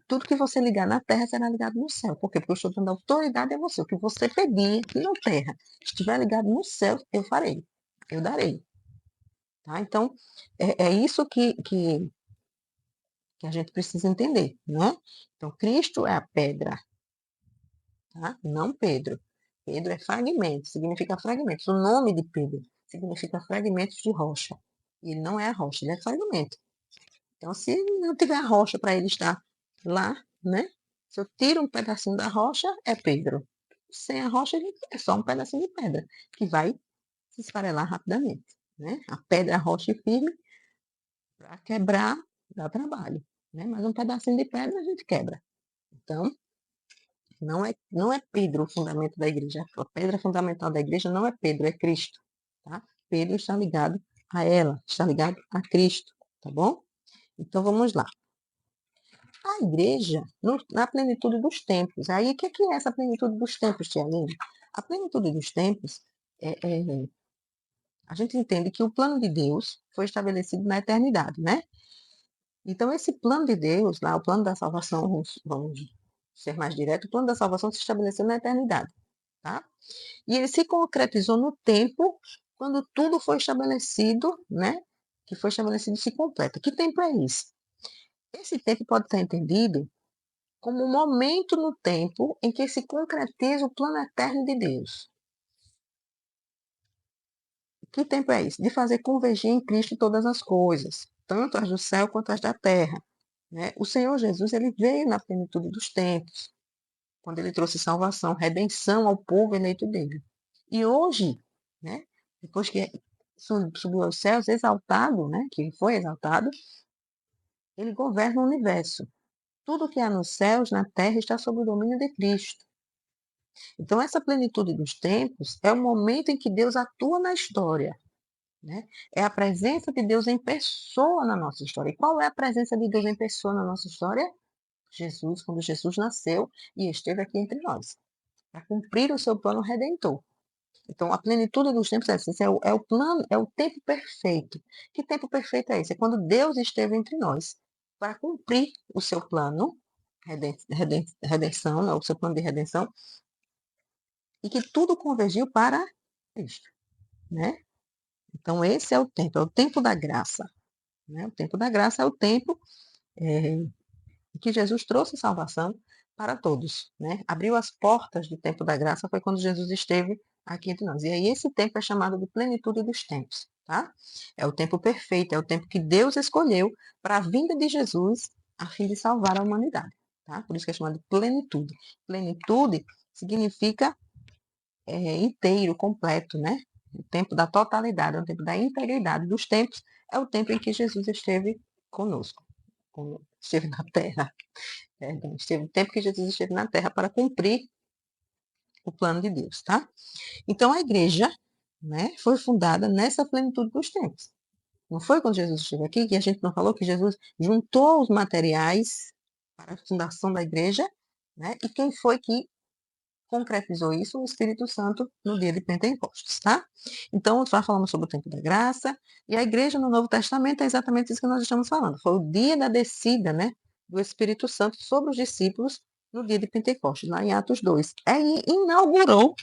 Tudo que você ligar na terra será ligado no céu. Por quê? Porque eu estou dando autoridade a você. O que você pedir aqui na terra estiver ligado no céu, eu farei. Eu darei. Tá? Então, é isso que a gente precisa entender, né? Então, Cristo é a pedra, tá? Não Pedro. Pedro é fragmento, significa fragmentos. O nome de Pedro significa fragmentos de rocha. E ele não é a rocha, ele é fragmento. Então, se não tiver a rocha para ele estar lá, né? Se eu tiro um pedacinho da rocha, é Pedro. Sem a rocha, é só um pedacinho de pedra, que vai se esfarelar rapidamente. Né? A pedra, a rocha firme, para quebrar, dá trabalho. Né? Mas um pedacinho de pedra a gente quebra. Então, não é Pedro o fundamento da igreja. A pedra fundamental da igreja não é Pedro, é Cristo. Tá? Pedro está ligado a ela, está ligado a Cristo. Tá bom? Então, vamos lá. A igreja, na plenitude dos tempos. Aí, o que é essa plenitude dos tempos, Tia Aline? A plenitude dos tempos, a gente entende que o plano de Deus foi estabelecido na eternidade, né? Então, esse plano de Deus, lá, o plano da salvação, vamos ser mais direto, o plano da salvação se estabeleceu na eternidade, tá? E ele se concretizou no tempo, quando tudo foi estabelecido, né? Que foi estabelecido e se completa. Que tempo é esse? Esse tempo pode ser entendido como um momento no tempo em que se concretiza o plano eterno de Deus. Que tempo é isso? De fazer convergir em Cristo todas as coisas, tanto as do céu quanto as da terra. Né? O Senhor Jesus ele veio na plenitude dos tempos, quando ele trouxe salvação, redenção ao povo eleito dele. E hoje, né, depois que subiu aos céus, exaltado, né, que ele foi exaltado, ele governa o universo. Tudo que há nos céus, na terra, está sob o domínio de Cristo. Então, essa plenitude dos tempos é o momento em que Deus atua na história. Né? É a presença de Deus em pessoa na nossa história. E qual é a presença de Deus em pessoa na nossa história? Jesus, quando Jesus nasceu e esteve aqui entre nós, para cumprir o seu plano redentor. Então, a plenitude dos tempos é esse, é o plano, é o tempo perfeito. Que tempo perfeito é esse? É quando Deus esteve entre nós, para cumprir o seu plano, redenção, né? O seu plano de redenção, e que tudo convergiu para Cristo, né? Então, esse é o tempo da graça. Né? O tempo da graça é o tempo em que Jesus trouxe salvação para todos. Né? Abriu as portas do tempo da graça, foi quando Jesus esteve aqui entre nós. E aí esse tempo é chamado de plenitude dos tempos. Tá? É o tempo perfeito, é o tempo que Deus escolheu para a vinda de Jesus a fim de salvar a humanidade. Tá? Por isso que é chamado de plenitude. Plenitude significa inteiro, completo, né? O tempo da totalidade, é o tempo da integridade dos tempos, é o tempo em que Jesus esteve conosco, esteve na terra. Esteve o tempo que Jesus esteve na terra para cumprir o plano de Deus, tá? Então a igreja, né, foi fundada nessa plenitude dos tempos. Não foi quando Jesus esteve aqui que a gente não falou que Jesus juntou os materiais para a fundação da igreja, né? E quem foi que concretizou isso? O Espírito Santo no dia de Pentecostes, tá? Então, já falamos sobre o tempo da graça, e a igreja no Novo Testamento é exatamente isso que nós estamos falando. Foi o dia da descida, né, do Espírito Santo sobre os discípulos no dia de Pentecostes, lá em Atos 2. Aí inaugurou,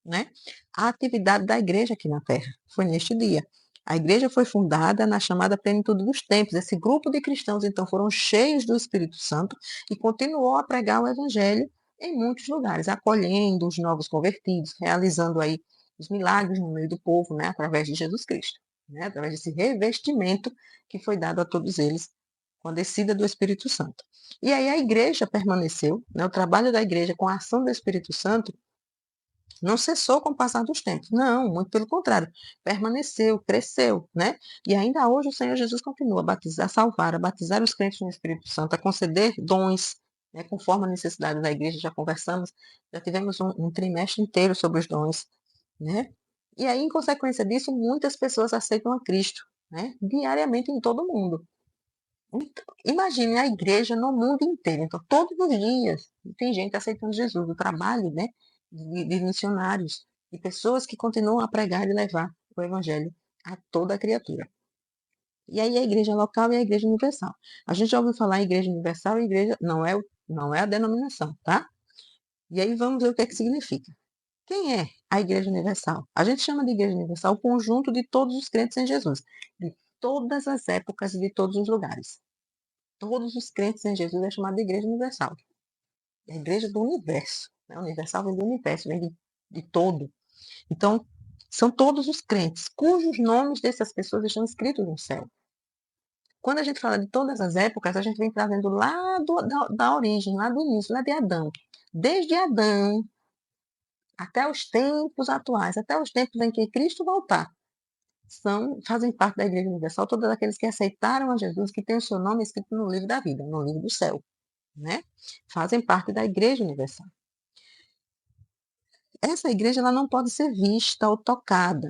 né, a atividade da igreja aqui na Terra. Foi neste dia. A igreja foi fundada na chamada plenitude dos tempos. Esse grupo de cristãos, então, foram cheios do Espírito Santo e continuou a pregar o evangelho em muitos lugares, acolhendo os novos convertidos, realizando aí os milagres no meio do povo, né, através de Jesus Cristo, né, através desse revestimento que foi dado a todos eles com a descida do Espírito Santo. E aí a igreja permaneceu, né, o trabalho da igreja com a ação do Espírito Santo não cessou com o passar dos tempos. Não, muito pelo contrário. Permaneceu, cresceu, né? E ainda hoje o Senhor Jesus continua a batizar, a salvar, a batizar os crentes no Espírito Santo, a conceder dons, né, conforme a necessidade da igreja. Já conversamos, já tivemos um trimestre inteiro sobre os dons, né? E aí, em consequência disso, muitas pessoas aceitam a Cristo, né? Diariamente em todo o mundo. Então, imagine a igreja no mundo inteiro. Então, todos os dias tem gente aceitando Jesus, o trabalho, né, de missionários, de pessoas que continuam a pregar e levar o evangelho a toda a criatura. E aí a igreja local e a igreja universal. A gente já ouviu falar em igreja universal e igreja não é a denominação, tá? E aí vamos ver o que é que significa. Quem é a igreja universal? A gente chama de igreja universal o conjunto de todos os crentes em Jesus, de todas as épocas e de todos os lugares. Todos os crentes em Jesus é chamada de igreja universal. É a igreja do universo. Né? Universal vem do universo, vem de todo. Então, são todos os crentes, cujos nomes dessas pessoas estão escritos no céu. Quando a gente fala de todas as épocas, a gente vem trazendo lá da origem, lá do início, lá de Adão. Desde Adão até os tempos atuais, até os tempos em que Cristo voltar, fazem parte da Igreja Universal todos aqueles que aceitaram a Jesus, que tem o seu nome escrito no livro da vida, no livro do céu, né? Fazem parte da Igreja Universal. Essa igreja ela não pode ser vista ou tocada,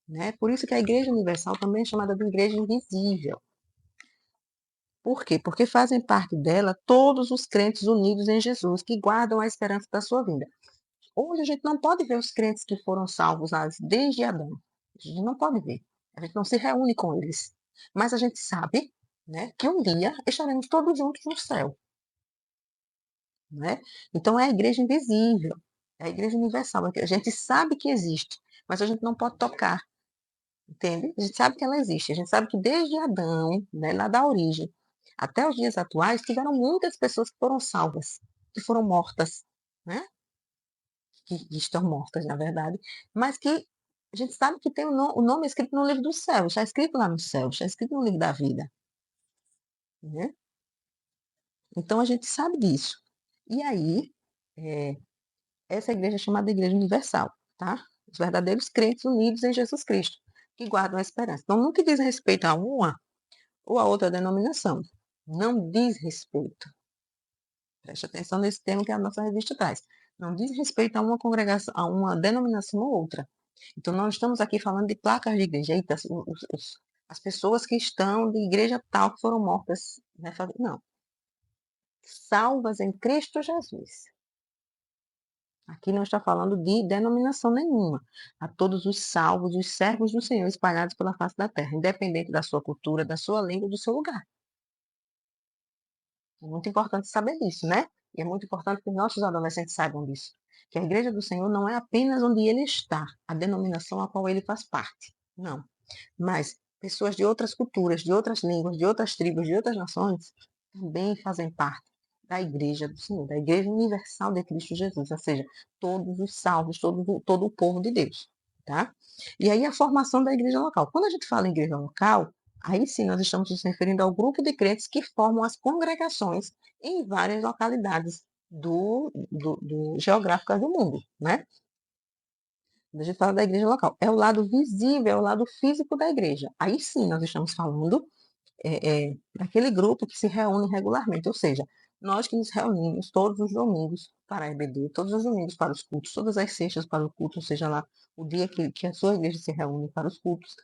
né? Por isso que a Igreja Universal também é chamada de Igreja Invisível. Por quê? Porque fazem parte dela todos os crentes unidos em Jesus, que guardam a esperança da sua vinda. Hoje a gente não pode ver os crentes que foram salvos desde Adão. A gente não pode ver. A gente não se reúne com eles. Mas a gente sabe, né, que um dia estaremos todos juntos no céu. Né? Então é a igreja invisível, é a igreja universal. A gente sabe que existe, mas a gente não pode tocar, entende? A gente sabe que ela existe. A gente sabe que desde Adão, né, lá da origem, até os dias atuais, tiveram muitas pessoas que foram salvas, que foram mortas, né? Que estão mortas, na verdade, mas que a gente sabe que tem o nome escrito no livro do céu, está escrito lá no céu, está escrito no livro da vida, né? Então a gente sabe disso. E aí, é, essa igreja é chamada de Igreja Universal, tá? Os verdadeiros crentes unidos em Jesus Cristo, que guardam a esperança. Então, no que diz respeito a uma ou a outra denominação, não diz respeito. Preste atenção nesse termo que a nossa revista traz. Não diz respeito a uma congregação, a uma denominação ou outra. Então, nós estamos aqui falando de placas de igreja. Eita, as pessoas que estão de igreja tal que foram mortas. Né? Não. Salvas em Cristo Jesus. Aqui não está falando de denominação nenhuma. A todos os salvos, os servos do Senhor espalhados pela face da terra, independente da sua cultura, da sua língua, do seu lugar. É muito importante saber disso, né? E é muito importante que os nossos adolescentes saibam disso. Que a igreja do Senhor não é apenas onde ele está, a denominação a qual ele faz parte. Não. Mas pessoas de outras culturas, de outras línguas, de outras tribos, de outras nações, também fazem parte da igreja do Senhor, da igreja universal de Cristo Jesus, ou seja, todos os salvos, todo o povo de Deus, tá? E aí a formação da igreja local. Quando a gente fala em igreja local, aí sim nós estamos nos referindo ao grupo de crentes que formam as congregações em várias localidades geográficas do mundo, né? Quando a gente fala da igreja local, é o lado visível, é o lado físico da igreja. Aí sim nós estamos falando daquele grupo que se reúne regularmente, ou seja, nós que nos reunimos todos os domingos para a EBD, todos os domingos para os cultos, todas as sextas para o culto, ou seja lá o dia que a sua igreja se reúne para os cultos,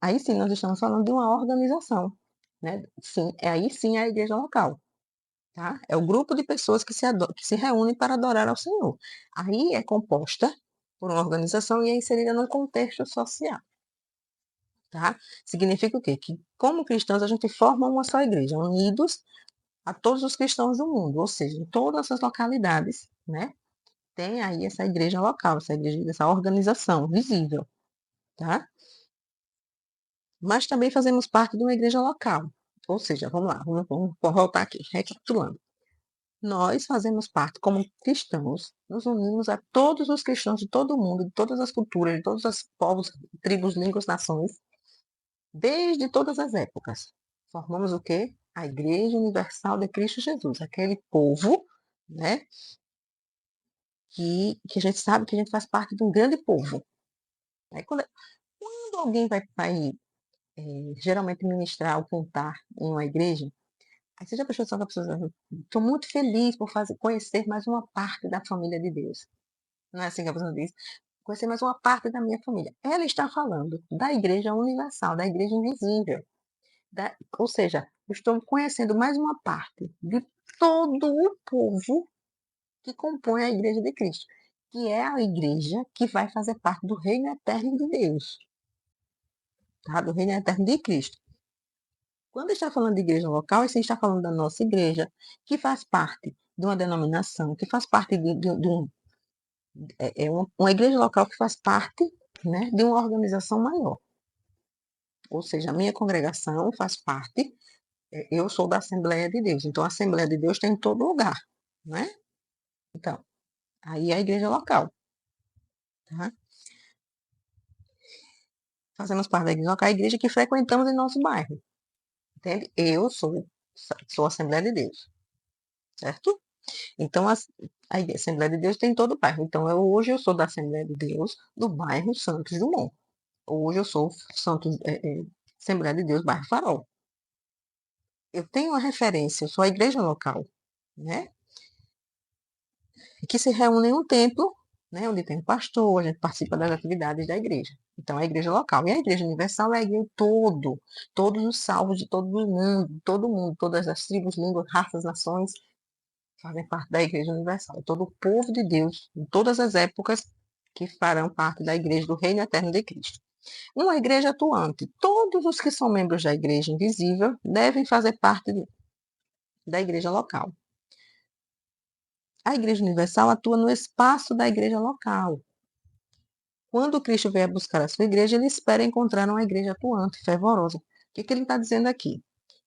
Aí sim nós estamos falando de uma organização, né, sim, aí sim é a igreja local, tá. É o grupo de pessoas que se reúnem para adorar ao Senhor. Aí é composta por uma organização e é inserida num contexto social, tá. Significa o quê? Que como cristãos a gente forma uma só igreja, unidos a todos os cristãos do mundo, ou seja, em todas as localidades, né, tem aí essa igreja local, essa igreja, essa organização visível, tá? Mas também fazemos parte de uma igreja local. Ou seja, vamos lá, vamos voltar aqui, recapitulando. Nós fazemos parte, como cristãos, nos unimos a todos os cristãos de todo o mundo, de todas as culturas, de todos os povos, tribos, línguas, nações, desde todas as épocas. Formamos o quê? A Igreja Universal de Cristo Jesus, aquele povo, né, que a gente sabe que a gente faz parte de um grande povo. Aí, quando alguém vai geralmente ministrar ou cantar em uma igreja, aí você já prestou atenção que a pessoa diz: "Estou muito feliz por conhecer mais uma parte da família de Deus". Não é assim que a pessoa diz? "Conhecer mais uma parte da minha família". Ela está falando da igreja universal, da igreja invisível, ou seja, eu estou conhecendo mais uma parte de todo o povo que compõe a igreja de Cristo, que é a igreja que vai fazer parte do reino eterno de Deus, tá? Do reino eterno de Cristo. Quando está falando de igreja local, você está falando da nossa igreja, que faz parte de uma denominação, que faz parte de uma igreja local que faz parte, né, de uma organização maior. Ou seja, a minha congregação faz parte, eu sou da Assembleia de Deus, então a Assembleia de Deus tem em todo lugar, né? Então, aí é a igreja local, tá? Fazemos parte da igreja local, a igreja que frequentamos em nosso bairro, entende? Eu sou Assembleia de Deus, certo? Então, a Assembleia de Deus tem em todo o bairro. Então, hoje eu sou da Assembleia de Deus do bairro Santos Dumont. Hoje eu sou Assembleia de Deus, bairro Farol. Eu tenho uma referência, eu sou a igreja local, né? Que se reúne em um templo, né? Onde tem um pastor, a gente participa das atividades da igreja. Então, é a igreja local. E a igreja universal é a igreja todos os salvos de todo mundo, todas as tribos, línguas, raças, nações, fazem parte da Igreja Universal. Todo o povo de Deus, em todas as épocas, que farão parte da Igreja do Reino Eterno de Cristo. Uma igreja atuante. Todos os que são membros da Igreja Invisível devem fazer parte da Igreja local. A Igreja Universal atua no espaço da Igreja local. Quando Cristo vier buscar a sua igreja, ele espera encontrar uma igreja atuante, fervorosa. O que ele está dizendo aqui?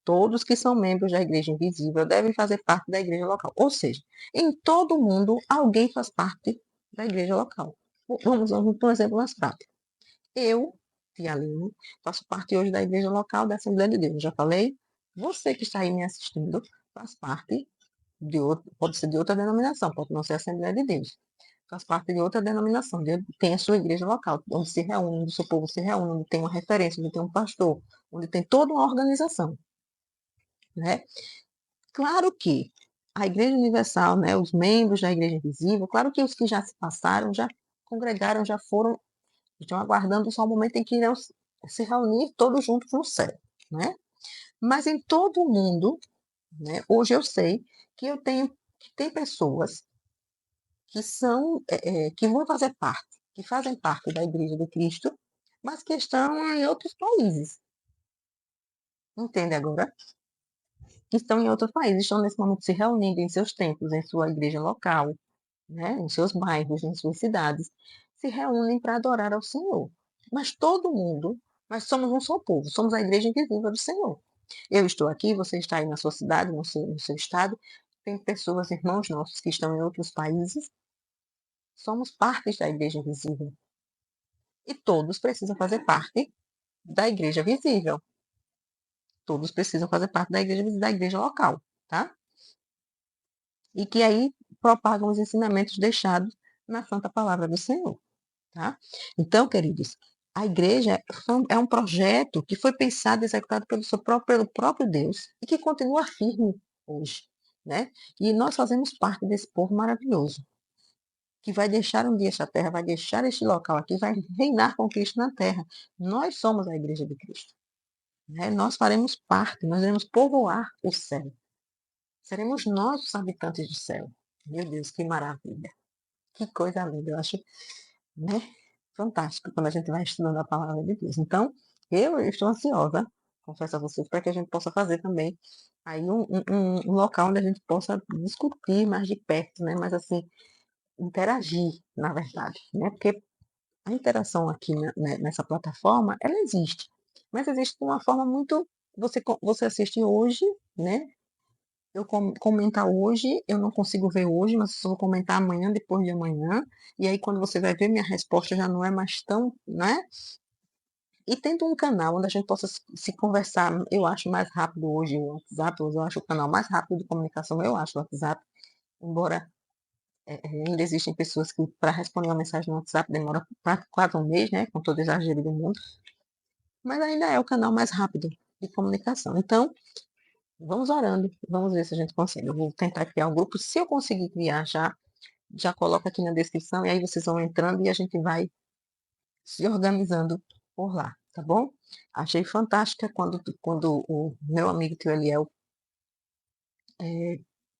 Todos que são membros da igreja invisível devem fazer parte da igreja local. Ou seja, em todo mundo, alguém faz parte da igreja local. Vamos por um exemplo mais prático. Eu, Tia Aline, faço parte hoje da igreja local da Assembleia de Deus. Eu já falei? Você que está aí me assistindo faz parte pode ser de outra denominação, pode não ser Assembleia de Deus. Faz parte de outra denominação, tem a sua igreja local, onde se reúne, onde o seu povo se reúne, onde tem uma referência, onde tem um pastor, onde tem toda uma organização, né? Claro que a Igreja Universal, né, os membros da Igreja Invisível, claro que os que já se passaram, já congregaram, já foram, estão aguardando só o momento em que irão se reunir todos juntos no céu, né? Mas em todo o mundo, né, hoje eu sei que tem pessoas que que vão fazer parte, que fazem parte da Igreja de Cristo, mas que estão em outros países. Entende agora? Que estão em outros países, estão nesse momento se reunindo em seus templos, em sua igreja local, né, em seus bairros, em suas cidades, se reúnem para adorar ao Senhor. Mas todo mundo, nós somos um só povo, somos a igreja invisível do Senhor. Eu estou aqui, você está aí na sua cidade, no seu estado, tem pessoas, irmãos nossos, que estão em outros países, somos partes da igreja invisível. E todos precisam fazer parte da igreja visível. Todos precisam fazer parte da igreja local, tá? E que aí propagam os ensinamentos deixados na santa palavra do Senhor. Tá? Então, queridos, a igreja é um projeto que foi pensado e executado pelo próprio Deus e que continua firme hoje. Né? E nós fazemos parte desse povo maravilhoso, que vai deixar um dia esta terra, vai deixar este local aqui, vai reinar com Cristo na terra. Nós somos a igreja de Cristo, né? Nós faremos parte, nós iremos povoar o céu. Seremos nós os habitantes do céu. Meu Deus, que maravilha. Que coisa linda. Eu acho, né, fantástico quando a gente vai estudando a palavra de Deus. Então, eu estou ansiosa, confesso a vocês, para que a gente possa fazer também aí um local onde a gente possa discutir mais de perto, né? Mas assim, interagir, na verdade, né? Porque a interação aqui nessa plataforma, ela existe, mas existe de uma forma muito. Você assiste hoje, né? Eu comentar hoje, eu não consigo ver hoje, mas eu só vou comentar amanhã, depois de amanhã. E aí, quando você vai ver, minha resposta já não é mais tão, né? E tendo um canal onde a gente possa se conversar, eu acho mais rápido hoje o WhatsApp, eu acho o canal mais rápido de comunicação, eu acho o WhatsApp, embora ainda existem pessoas que, para responder uma mensagem no WhatsApp, demora quase um mês, né? Com todo exagero do mundo, mas ainda é o canal mais rápido de comunicação. Então, vamos orando, vamos ver se a gente consegue. Eu vou tentar criar um grupo. Se eu conseguir criar já coloca aqui na descrição e aí vocês vão entrando e a gente vai se organizando por lá, tá bom? Achei fantástica quando o meu amigo tio Eliel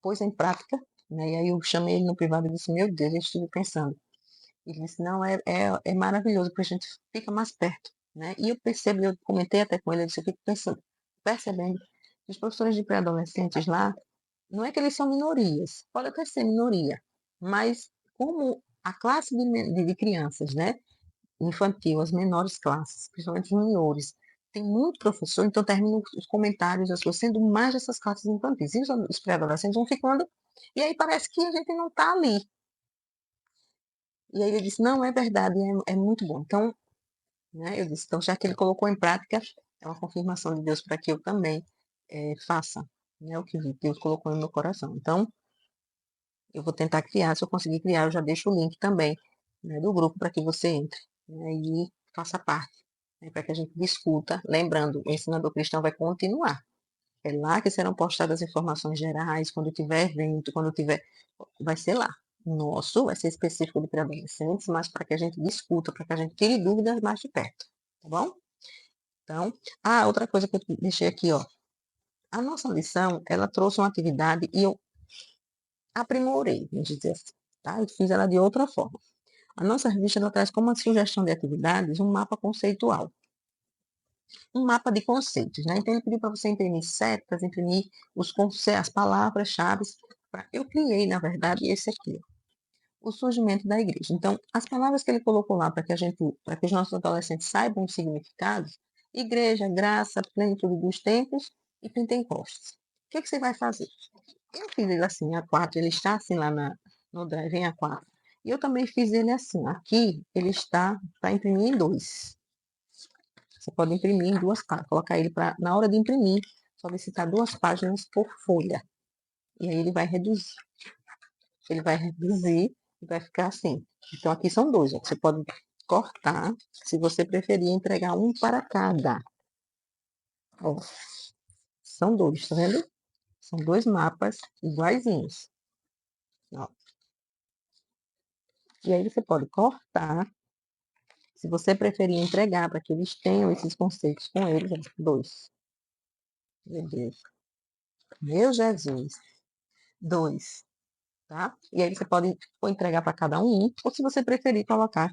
pôs em prática, né? E aí eu chamei ele no privado e disse, meu Deus, eu estive pensando. Ele disse, não, é maravilhoso, porque a gente fica mais perto, né? E eu percebo, eu comentei até com ele, eu disse, eu fico pensando, percebendo que os professores de pré-adolescentes lá, não é que eles são minorias, pode até ser minoria, mas como a classe de crianças, né, infantil, as menores classes, principalmente os menores, tem muito professor, então termina os comentários, as coisas, sendo mais dessas classes infantis. E os pré-adolescentes vão ficando, e aí parece que a gente não está ali. E aí ele disse, não, é verdade, é muito bom. Então, né, eu disse, então já que ele colocou em prática, é uma confirmação de Deus para que eu também faça, né, o que Deus colocou no meu coração. Então, eu vou tentar criar, se eu conseguir criar, eu já deixo o link também, né, do grupo para que você entre, né, e faça parte, né, para que a gente discuta. Lembrando, o Ensinador Cristão vai continuar. É lá que serão postadas informações gerais, quando tiver evento, quando tiver. Vai ser lá. Nosso vai ser específico de pré-adolescentes, mas para que a gente discuta, para que a gente tire dúvidas mais de perto. Tá bom? Então, outra coisa que eu deixei aqui, ó. A nossa lição, ela trouxe uma atividade e eu aprimorei, vamos dizer assim, tá? Eu fiz ela de outra forma. A nossa revista ela traz como uma sugestão de atividades um mapa conceitual, um mapa de conceitos, né? Então ele pediu para você imprimir setas, imprimir as palavras-chave. Eu criei, na verdade, esse aqui, ó, o surgimento da igreja. Então, as palavras que ele colocou lá para que os nossos adolescentes saibam os significados: igreja, graça, plenitude dos tempos e Pentecostes. O que você vai fazer? Eu fiz ele assim, A4, ele está assim lá no Drive em A4. E eu também fiz ele assim. Aqui ele está para imprimir em dois. Você pode imprimir em duas páginas, colocar ele para, na hora de imprimir, solicitar 2 páginas por folha. E aí ele vai reduzir. Ele vai reduzir e vai ficar assim. Então aqui são dois, ó. Você pode cortar, se você preferir entregar um para cada. Ó, são dois, tá vendo? São 2 mapas iguaizinhos. Ó. E aí você pode cortar, se você preferir entregar para que eles tenham esses conceitos com eles, ó, dois. Meu Deus. Meu Jesus. Dois. Tá? E aí você pode ou entregar para cada um, ou se você preferir, colocar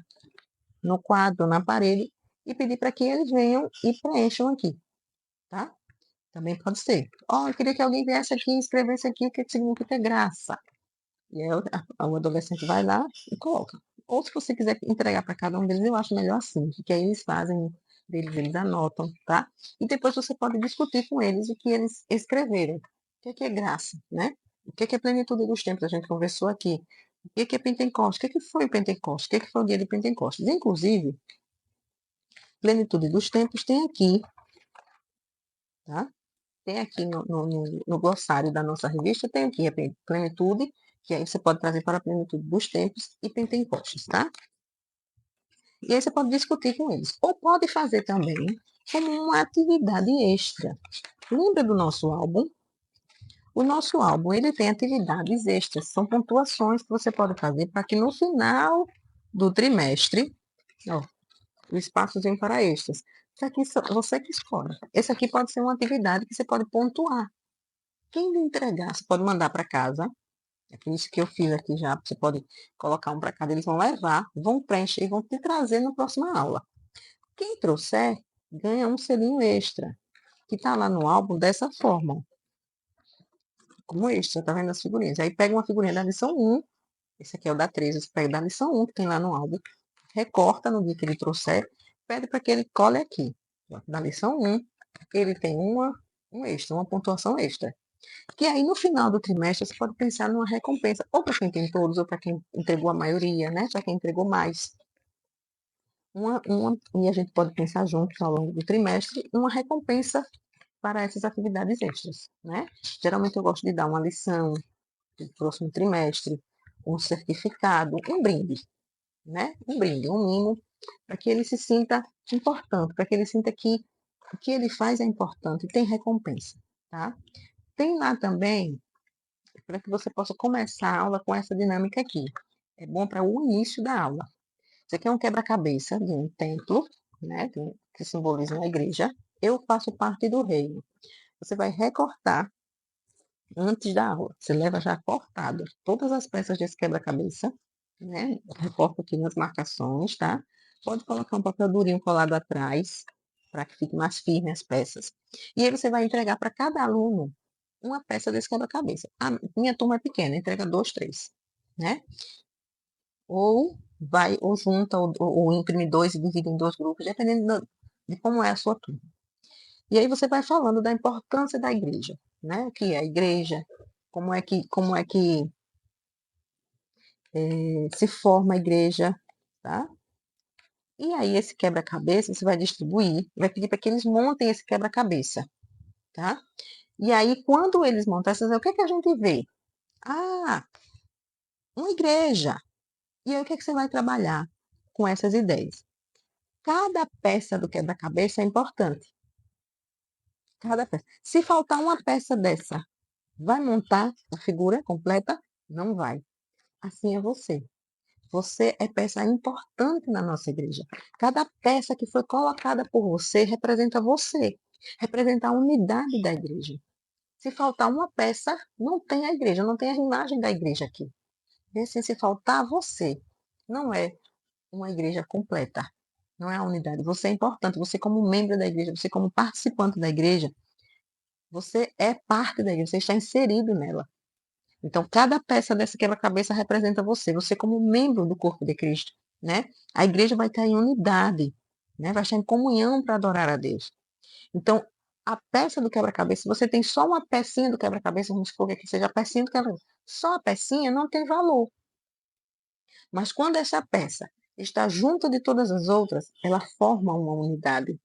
no quadro, na parede, e pedir para que eles venham e preencham aqui, tá? Também pode ser. Eu queria que alguém viesse aqui e escrevesse aqui o que significa graça. E aí o adolescente vai lá e coloca. Ou se você quiser entregar para cada um deles, eu acho melhor assim, porque aí eles fazem eles anotam, tá? E depois você pode discutir com eles o que eles escreveram. O que é graça, né? O que é plenitude dos tempos? A gente conversou aqui. O que é Pentecostes? O que foi o Pentecostes? O que foi o dia de Pentecostes? Inclusive, plenitude dos tempos tem aqui, tá? Tem aqui no glossário da nossa revista, tem aqui a plenitude, que aí você pode trazer para a plenitude dos tempos e Pentecostes, tá? E aí você pode discutir com eles. Ou pode fazer também como uma atividade extra. Lembra do nosso álbum? O nosso álbum, ele tem atividades extras, são pontuações que você pode fazer para que no final do trimestre, ó, o espaçozinho para extras. Isso aqui você que escolhe. Esse aqui pode ser uma atividade que você pode pontuar. Quem lhe entregar, você pode mandar para casa. É por isso que eu fiz aqui já. Você pode colocar um para cada, eles vão levar, vão preencher e vão te trazer na próxima aula. Quem trouxer, ganha um selinho extra, que está lá no álbum dessa forma. Como extra, tá vendo as figurinhas? Aí pega uma figurinha da lição 1, esse aqui é o da 13, você pega da lição 1, que tem lá no álbum, recorta no dia que ele trouxer, pede para que ele cole aqui. Da lição 1, ele tem um extra, uma pontuação extra. Que aí no final do trimestre você pode pensar numa recompensa, ou para quem tem todos, ou para quem entregou a maioria, né? Para quem entregou mais. E a gente pode pensar juntos ao longo do trimestre uma recompensa para essas atividades extras, né? Geralmente eu gosto de dar uma lição do próximo trimestre, um certificado, um brinde, né? Um brinde, um mimo, para que ele se sinta importante, para que ele sinta que o que ele faz é importante e tem recompensa, tá? Tem lá também, para que você possa começar a aula com essa dinâmica aqui. É bom para o início da aula. Isso aqui é um quebra-cabeça de um templo, né? Que simboliza a igreja. Eu faço parte do reino. Você vai recortar antes da aula. Você leva já cortado todas as peças desse quebra-cabeça, né? Recorta aqui nas marcações, tá? Pode colocar um papel durinho colado atrás, para que fique mais firme as peças. E aí você vai entregar para cada aluno uma peça desse quebra-cabeça. A minha turma é pequena, entrega 2, 3, né? Ou junta, ou imprime 2 e divide em 2 grupos, dependendo de como é a sua turma. E aí você vai falando da importância da igreja, né? O que é a igreja, como é que se forma a igreja, tá? E aí esse quebra-cabeça você vai distribuir, vai pedir para que eles montem esse quebra-cabeça, tá? E aí quando eles montarem, você vai dizer, o que é que a gente vê? Ah, uma igreja. E aí o que é que você vai trabalhar com essas ideias? Cada peça do quebra-cabeça é importante. Cada peça. Se faltar uma peça dessa, vai montar a figura completa? Não vai. Assim é você. Você é peça importante na nossa igreja. Cada peça que foi colocada por você, representa a unidade da igreja. Se faltar uma peça, não tem a igreja, não tem a imagem da igreja aqui. E assim, se faltar você, não é uma igreja completa, não é a unidade. Você é importante, você como membro da igreja, você como participante da igreja, você é parte da igreja, você está inserido nela. Então, cada peça dessa quebra-cabeça representa você, você como membro do corpo de Cristo, né? A igreja vai estar em unidade, né? Vai estar em comunhão para adorar a Deus. Então, a peça do quebra-cabeça, você tem só uma pecinha do quebra-cabeça, vamos supor que aqui seja a pecinha do quebra-cabeça. Só a pecinha não tem valor. Mas quando essa peça está junto de todas as outras, ela forma uma unidade.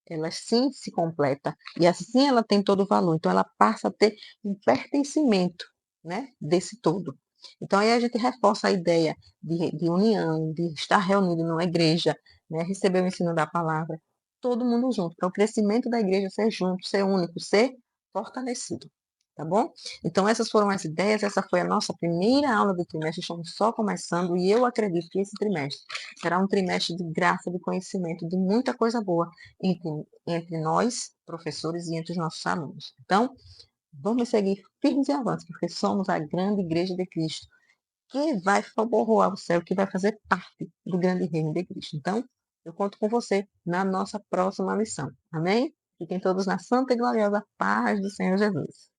Ela sim se completa e assim ela tem todo o valor. Então ela passa a ter um pertencimento, né, desse todo. Então aí a gente reforça a ideia de união, de estar reunido numa igreja, né, receber o ensino da palavra, todo mundo junto, para o crescimento da igreja ser junto, ser único, ser fortalecido. Tá bom? Então, essas foram as ideias. Essa foi a nossa primeira aula do trimestre. Estamos só começando e eu acredito que esse trimestre será um trimestre de graça, de conhecimento, de muita coisa boa entre nós, professores, e entre os nossos alunos. Então, vamos seguir firmes e avantes, porque somos a grande igreja de Cristo, que vai povoar o céu, que vai fazer parte do grande reino de Cristo. Então, eu conto com você na nossa próxima lição. Amém? Fiquem todos na santa e gloriosa paz do Senhor Jesus.